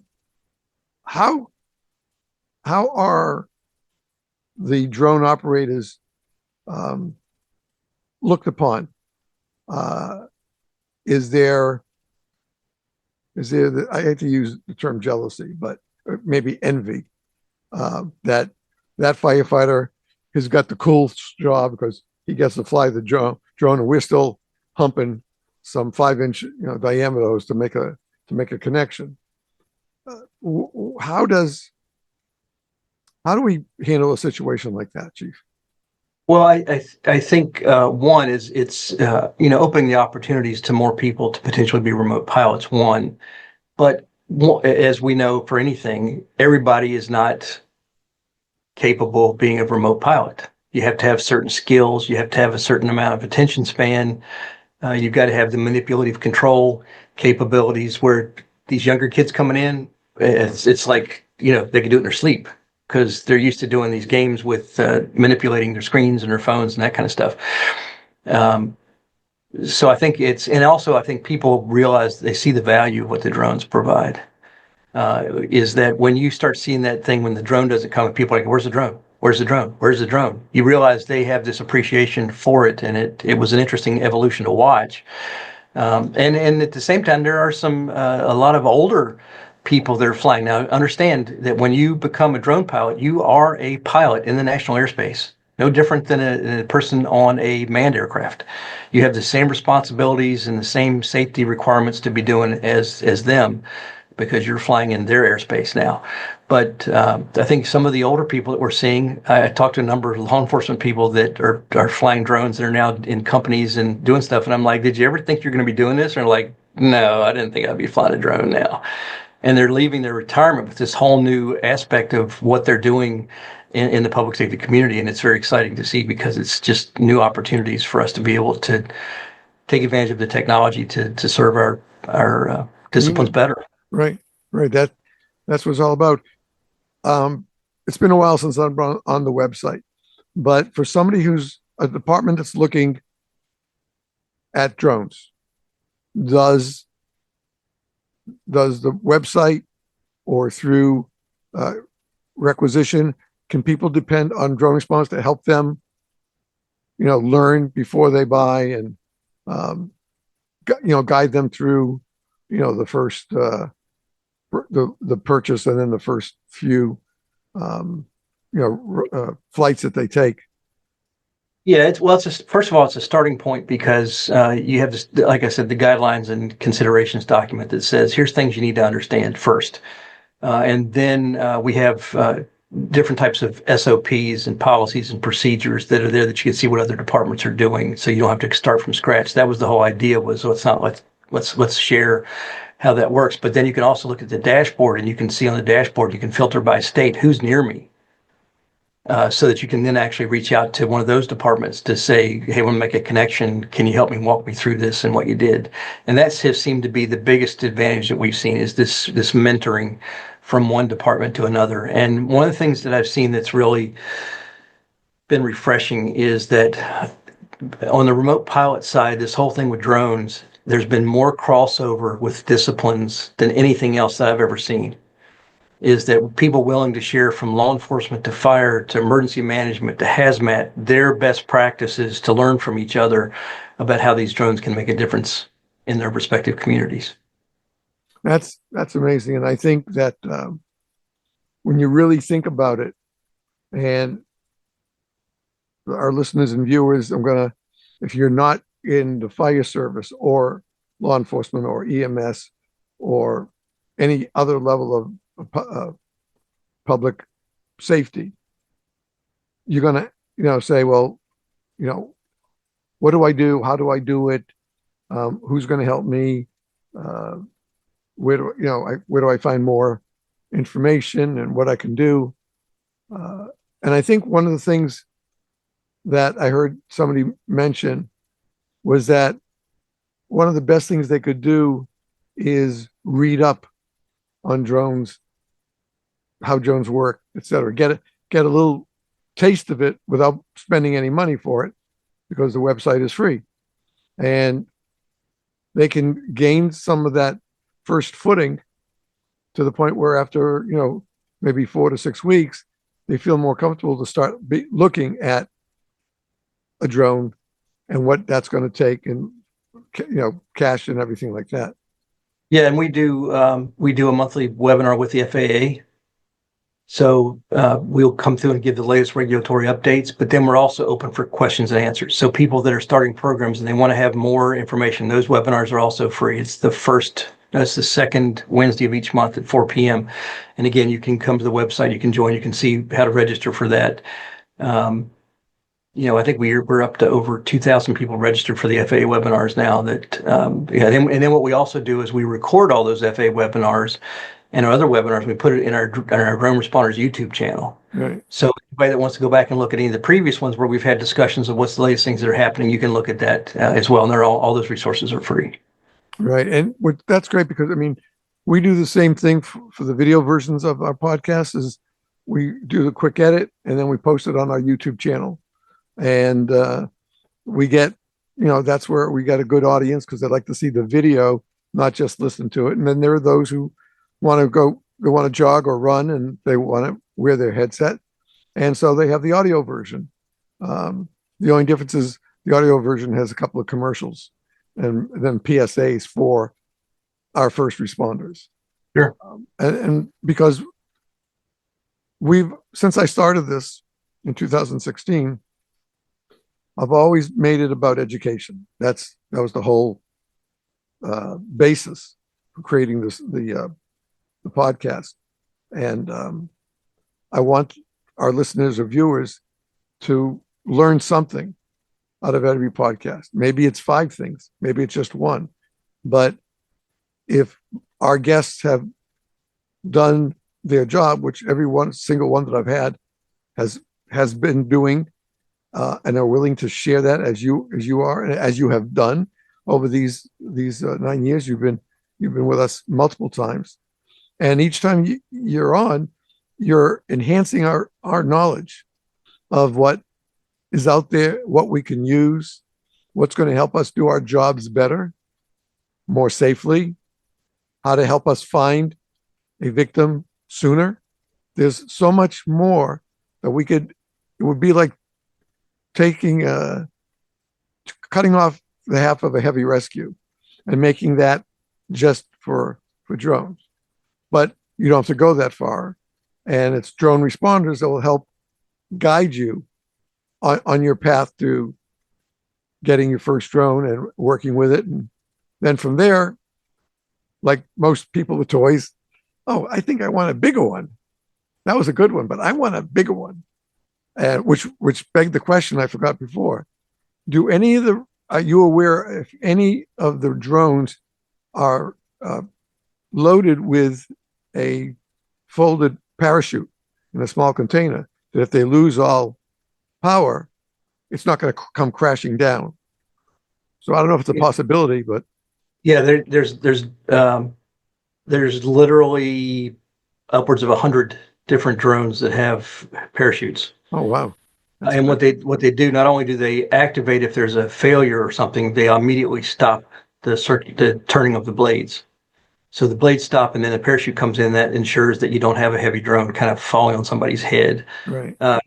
are the drone operators looked upon? Is there I hate to use the term jealousy, but maybe envy, that firefighter has got the cool job because he gets to fly the drone and we're still humping some 5-inch diameters to make a connection. How do we handle a situation like that, Chief? Well, I think one is it's opening the opportunities to more people to potentially be remote pilots. One, but as we know, for anything, everybody is not capable of being a remote pilot. You have to have certain skills. You have to have a certain amount of attention span. You've got to have the manipulative control capabilities. Where these younger kids coming in, it's like they can do it in their sleep, because they're used to doing these games with manipulating their screens and their phones and that kind of stuff. So I think I think people realize, they see the value of what the drones provide. Is that when you start seeing that thing, when the drone doesn't come, people are like, where's the drone? Where's the drone? Where's the drone? You realize they have this appreciation for it, and it was an interesting evolution to watch. And at the same time, there are a lot of older people that are flying now. Understand that when you become a drone pilot, you are a pilot in the national airspace, no different than a person on a manned aircraft. You have the same responsibilities and the same safety requirements to be doing as them, because you're flying in their airspace now. But I think some of the older people that we're seeing, I talked to a number of law enforcement people that are flying drones that are now in companies and doing stuff. And I'm like, did you ever think you're going to be doing this? And they're like, no, I didn't think I'd be flying a drone now. And they're leaving their retirement with this whole new aspect of what they're doing in the public safety community. And it's very exciting to see, because it's just new opportunities for us to be able to take advantage of the technology to serve our disciplines better. Right. That's what it's all about. It's been a while since I've been on the website, but for somebody who's a department that's looking at drones, does the website or through requisition, can people depend on drone response to help them, learn before they buy, and guide them through, the first the purchase, and then the first few flights that they take? Yeah, first of all, it's a starting point, because you have this, like I said, the guidelines and considerations document that says, here's things you need to understand first. And then we have different types of SOPs and policies and procedures that are there that you can see what other departments are doing, so you don't have to start from scratch. That was the whole idea. Was so it's not let's share how that works. But then you can also look at the dashboard, and you can see on the dashboard you can filter by state who's near me. So that you can then actually reach out to one of those departments to say, hey, I want to make a connection. Can you help me walk me through this and what you did? And that has seemed to be the biggest advantage that we've seen, is this mentoring from one department to another. And one of the things that I've seen that's really been refreshing is that on the remote pilot side, this whole thing with drones, there's been more crossover with disciplines than anything else that I've ever seen. Is that people willing to share from law enforcement to fire to emergency management to hazmat their best practices to learn from each other about how these drones can make a difference in their respective communities. That's amazing. And I think that when you really think about it, and our listeners and viewers, if you're not in the fire service or law enforcement or EMS or any other level of public safety, you're going to say, well, what do I do? How do I do it? Who's going to help me? Where do I find more information and what I can do? And I think one of the things that I heard somebody mention was that one of the best things they could do is read up on drones, how drones work, et cetera. Get a little taste of it without spending any money for it, because the website is free. And they can gain some of that first footing to the point where after, maybe 4 to 6 weeks, they feel more comfortable to start looking at a drone and what that's going to take, and, cash and everything like that. Yeah, and we do a monthly webinar with the FAA. So we'll come through and give the latest regulatory updates, but then we're also open for questions and answers. So people that are starting programs and they want to have more information, those webinars are also free. It's the second Wednesday of each month at 4 p.m. And again, you can come to the website, you can join, you can see how to register for that. I think we're up to over 2,000 people registered for the FAA webinars now. And then what we also do is we record all those FAA webinars and our other webinars. We put it in our Drone Responders YouTube channel. Right. So anybody that wants to go back and look at any of the previous ones where we've had discussions of what's the latest things that are happening, you can look at that as well. And all those resources are free. Right. And that's great, because we do the same thing for the video versions of our podcast. Is we do the quick edit and then we post it on our YouTube channel. And we get, that's where we got a good audience, because they like to see the video, not just listen to it. And then there are those who want to jog or run, and they want to wear their headset. And so they have the audio version. The only difference is the audio version has a couple of commercials and then PSAs for our first responders. Sure. And because since I started this in 2016, I've always made it about education. That was the whole basis for creating the podcast. And I want our listeners or viewers to learn something out of every podcast. Maybe it's 5 things, maybe it's just one. But if our guests have done their job, which single one that I've had has been doing, and are willing to share that as you are, and as you have done over these 9 years, you've been with us multiple times, and each time you're on, you're enhancing our knowledge of what is out there, what we can use, what's going to help us do our jobs better, more safely, how to help us find a victim sooner. There's so much more that it would be like cutting off the half of a heavy rescue and making that just for drones. But you don't have to go that far. And it's drone responders that will help guide you on your path to getting your first drone and working with it. And then from there, like most people with toys, oh, I think I want a bigger one. That was a good one, but I want a bigger one. And which begged the question I forgot before. Do any of the Are you aware if any of the drones are loaded with a folded parachute in a small container that if they lose all power, it's not going to come crashing down? So I don't know if it's a possibility, but Yeah, there's literally upwards of 100 different drones that have parachutes. oh wow. And what they do, not only do they activate if there's a failure or something, they immediately stop the turning of the blades. So the blades stop, and then the parachute comes in. That ensures that you don't have a heavy drone kind of falling on somebody's head. Right. Now,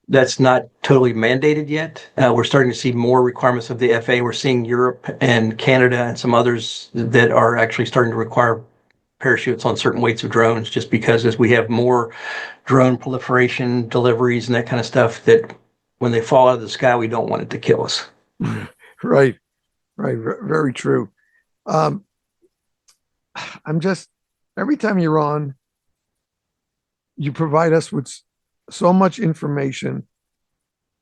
that's not totally mandated yet. We're starting to see more requirements of the FAA. We're seeing Europe and Canada and some others that are actually starting to require parachutes on certain weights of drones, just because as we have more drone proliferation, deliveries, and that kind of stuff, that when they fall out of the sky, we don't want it to kill us. Right. Right. Very true. I'm just, every time you're on, you provide us with so much information.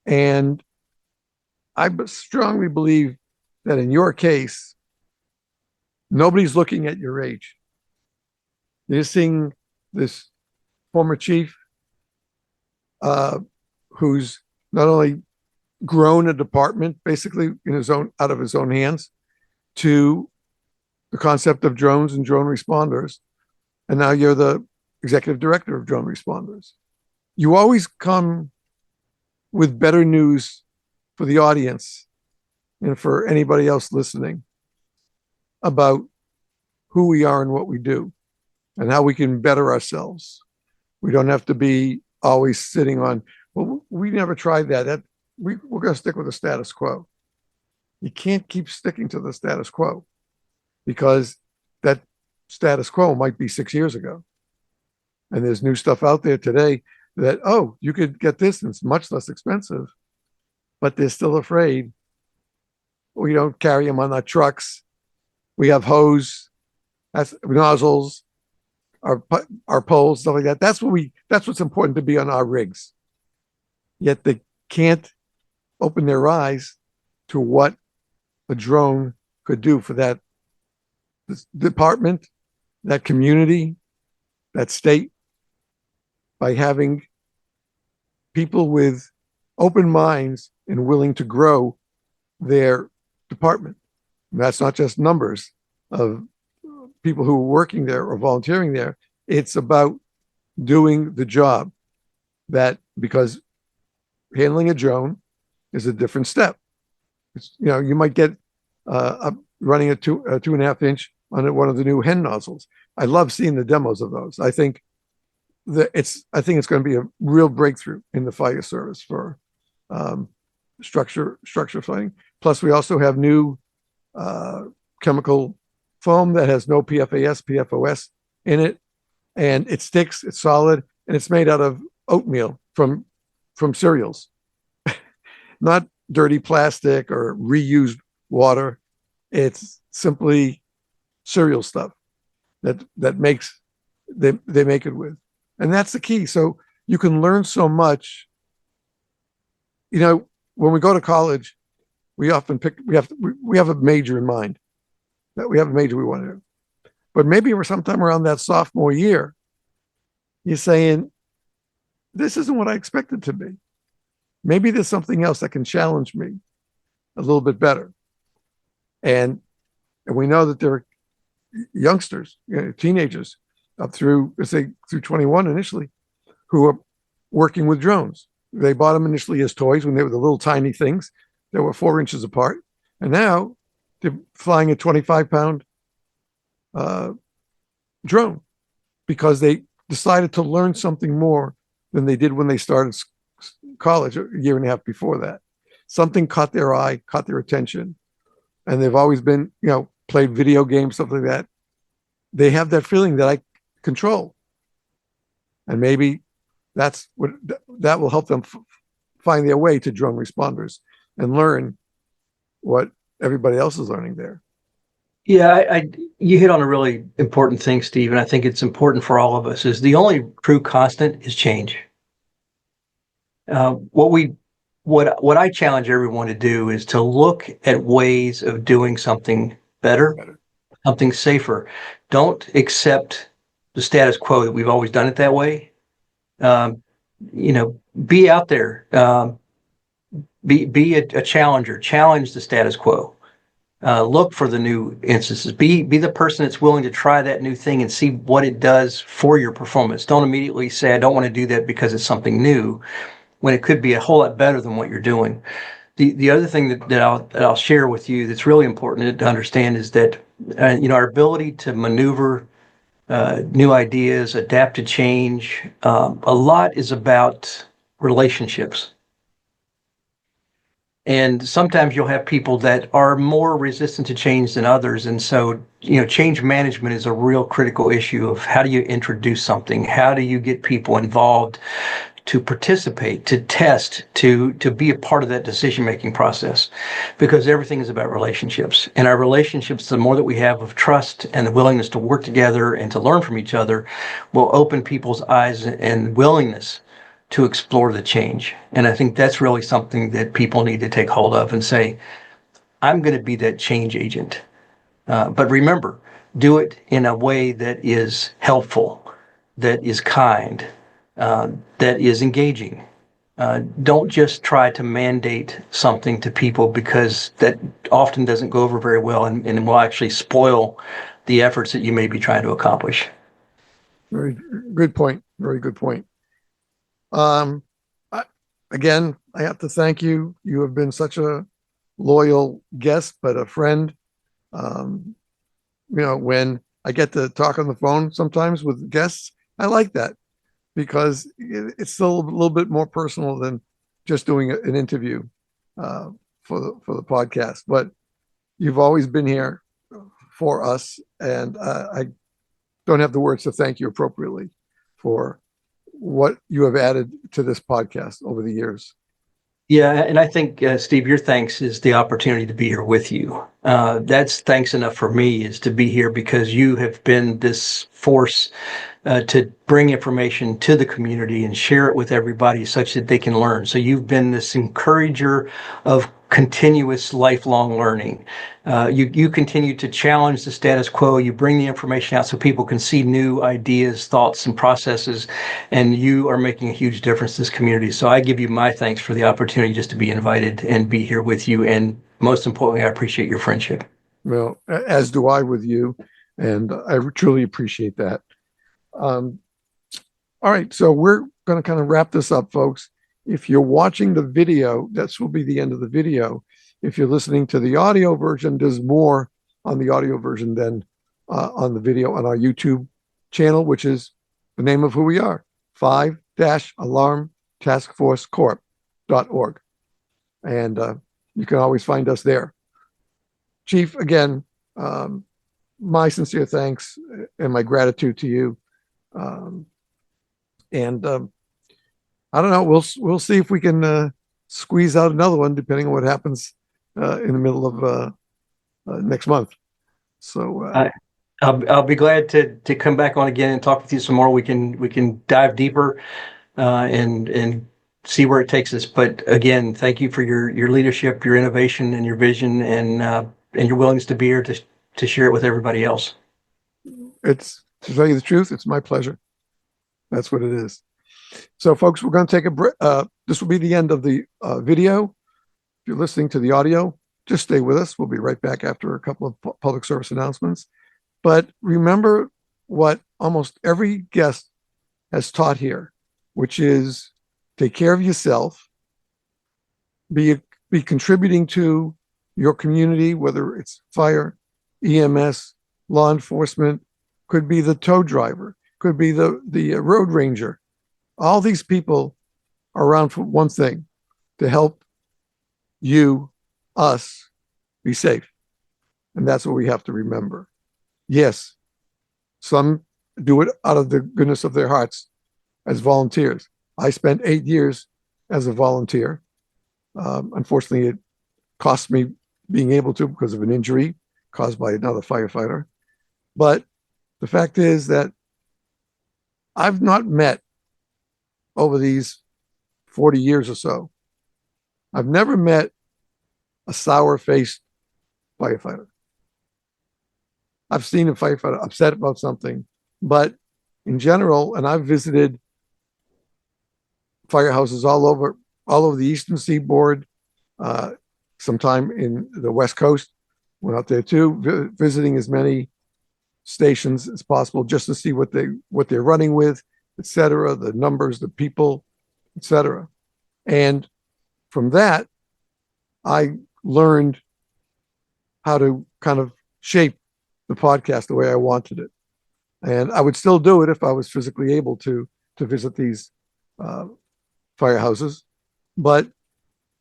And I strongly believe that in your case, nobody's looking at your age. You're seeing this former chief who's not only grown a department basically out of his own hands to the concept of drones and drone responders. And now you're the executive director of drone responders. You always come with better news for the audience and for anybody else listening about who we are and what we do and how we can better ourselves. We don't have to be always sitting on, well, we never tried that. We're going to stick with the status quo. You can't keep sticking to the status quo, because that status quo might be 6 years ago. And there's new stuff out there today that, oh, you could get this and it's much less expensive, but they're still afraid. We don't carry them on our trucks. We have hose, that's nozzles, our poles, stuff like that. That's what's important to be on our rigs. Yet they can't open their eyes to what a drone could do for that department, that community, that state, by having people with open minds and willing to grow their department. And that's not just numbers of people who are working there or volunteering there. It's about doing the job, because handling a drone is a different step. You might get running a 2.5 inch on one of the new hen nozzles. I love seeing the demos of those. I think it's going to be a real breakthrough in the fire service for structure fighting. Plus, we also have new chemical foam that has no PFOS in it, and it sticks. It's solid, and it's made out of oatmeal from cereals, not dirty plastic or reused water. It's simply cereal stuff that they make it with. And that's the key. So you can learn so much. When we go to college, we often we have a major in mind, that we have a major we want to do. But maybe we're sometime around that sophomore year, you're saying, this isn't what I expected to be. Maybe there's something else that can challenge me a little bit better. And we know that there are youngsters, teenagers up through, let's say, through 21 initially, who are working with drones. They bought them initially as toys when they were the little tiny things that were 4 inches apart. And now they're flying a 25-pound drone because they decided to learn something more than they did when they started college a year and a half before that. Something caught their eye, caught their attention. And they've always been, played video games, stuff like that. They have that feeling that I control. And maybe that will help them find their way to drone responders and learn what everybody else is learning there. Yeah, you hit on a really important thing, Steve, and I think it's important for all of us. Is the only true constant is change. What we what I challenge everyone to do is to look at ways of doing something better, something safer. Don't accept the status quo that we've always done it that way. Um, be out there. Be a challenger. Challenge the status quo. Look for the new instances. Be the person that's willing to try that new thing and see what it does for your performance. Don't immediately say, I don't want to do that because it's something new, when it could be a whole lot better than what you're doing. The other thing that I'll share with you that's really important to understand is that our ability to maneuver new ideas, adapt to change, a lot is about relationships. And sometimes you'll have people that are more resistant to change than others. And so, change management is a real critical issue of how do you introduce something? How do you get people involved to participate, to test, to be a part of that decision-making process? Because everything is about relationships. And our relationships, the more that we have of trust and the willingness to work together and to learn from each other, will open people's eyes and willingness to explore the change. And I think that's really something that people need to take hold of and say, I'm going to be that change agent. But remember, do it in a way that is helpful, that is kind, that is engaging. Don't just try to mandate something to people, because that often doesn't go over very well and will actually spoil the efforts that you may be trying to accomplish. Very good point. Very good point. Again, I have to thank you. You have been such a loyal guest, but a friend. When I get to talk on the phone sometimes with guests, I like that because it's still a little bit more personal than just doing an interview for the podcast. But you've always been here for us, and I don't have the words to thank you appropriately for what you have added to this podcast over the years. Yeah, and I think, Steve, your thanks is the opportunity to be here with you. That's thanks enough for me, is to be here because you have been this force to bring information to the community and share it with everybody such that they can learn. So you've been this encourager of continuous lifelong learning. You continue to challenge the status quo. You bring the information out so people can see new ideas, thoughts, and processes, and you are making a huge difference in this community. So I give you my thanks for the opportunity just to be invited and be here with you. And most importantly, I appreciate your friendship. Well, as do I with you, and I truly appreciate that. All right, so we're going to kind of wrap this up, folks. If you're watching the video, this will be the end of the video. If you're listening to the audio version, there's more on the audio version than on the video on our YouTube channel, which is the name of who we are, 5-Alarm Task Force Corp.org. And you can always find us there. Chief, again, my sincere thanks and my gratitude to you. I don't know. We'll see if we can squeeze out another one, depending on what happens in the middle of next month. So I'll be glad to come back on again and talk with you some more. We can dive deeper and see where it takes us. But again, thank you for your leadership, your innovation, and your vision, and your willingness to be here to share it with everybody else. It's, to tell you the truth, it's my pleasure. That's what it is. So, folks, we're going to take a break. This will be the end of the video. If you're listening to the audio, just stay with us. We'll be right back after a couple of public service announcements. But remember what almost every guest has taught here, which is take care of yourself, be contributing to your community, whether it's fire, EMS, law enforcement, could be the tow driver, could be the road ranger. All these people are around for one thing, to help you, us, be safe. And that's what we have to remember. Yes, some do it out of the goodness of their hearts as volunteers. I spent 8 years as a volunteer. Unfortunately, it cost me being able to because of an injury, caused by another firefighter. But the fact is that I've not met over these 40 years or so, I've never met a sour-faced firefighter. I've seen a firefighter upset about something, but in general, and I've visited firehouses all over the Eastern Seaboard, sometime in the West Coast. Went out there too, visiting as many stations as possible just to see what they're running with, etc., the numbers, the people, etc. And from that, I learned how to kind of shape the podcast the way I wanted it. And I would still do it if I was physically able to visit these firehouses. But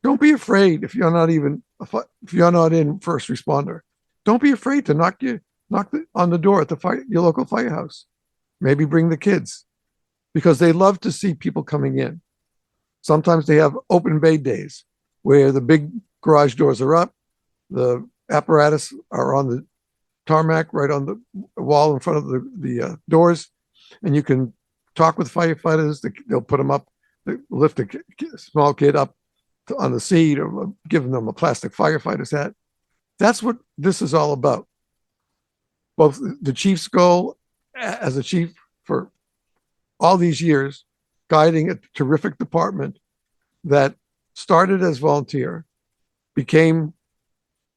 don't be afraid if you're not in first responder. Don't be afraid to knock on the door at your local firehouse. Maybe bring the kids, because they love to see people coming in. Sometimes they have open bay days where the big garage doors are up, the apparatus are on the tarmac right on the wall in front of the doors, and you can talk with firefighters. They'll put them up, they lift a small kid up on the seat, or giving them a plastic firefighter's hat. That's what this is all about. Both the chief's goal as a chief for all these years, guiding a terrific department that started as volunteer, became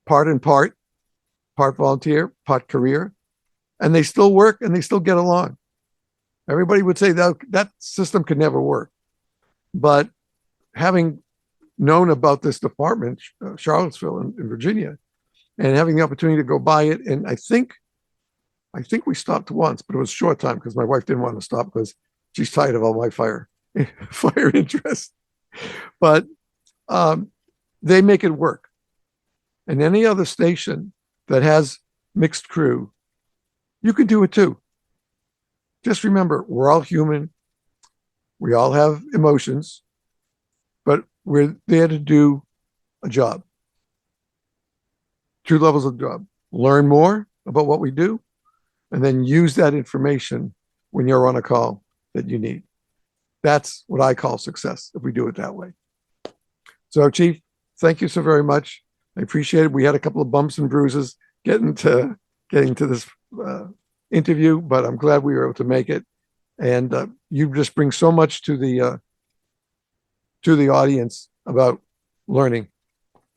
part volunteer, part career, and they still work and they still get along. Everybody would say that system could never work. But having known about this department, Charlottesville in Virginia, and having the opportunity to go by it, and I think we stopped once, but it was a short time because my wife didn't want to stop because she's tired of all my fire interest. But they make it work. And any other station that has mixed crew, you can do it too. Just remember, we're all human. We all have emotions, but we're there to do a job. 2 levels of job. Learn more about what we do, and then use that information when you're on a call that you need. That's what I call success if we do it that way. So, Chief, thank you so very much. I appreciate it. We had a couple of bumps and bruises getting to this interview, but I'm glad we were able to make it. And you just bring so much to the audience about learning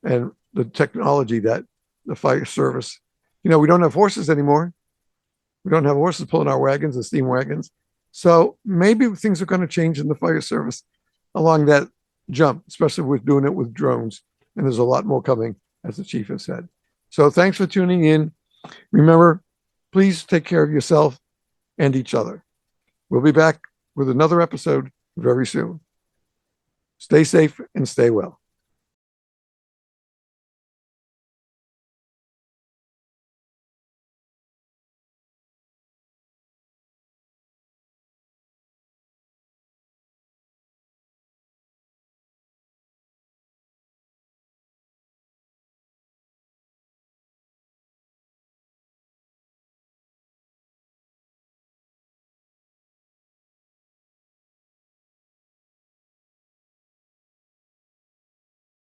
and the technology that the fire service. We don't have horses anymore. We don't have horses pulling our wagons, the steam wagons. So maybe things are going to change in the fire service along that jump, especially with doing it with drones. And there's a lot more coming, as the chief has said. So thanks for tuning in. Remember, please take care of yourself and each other. We'll be back with another episode very soon. Stay safe and stay well.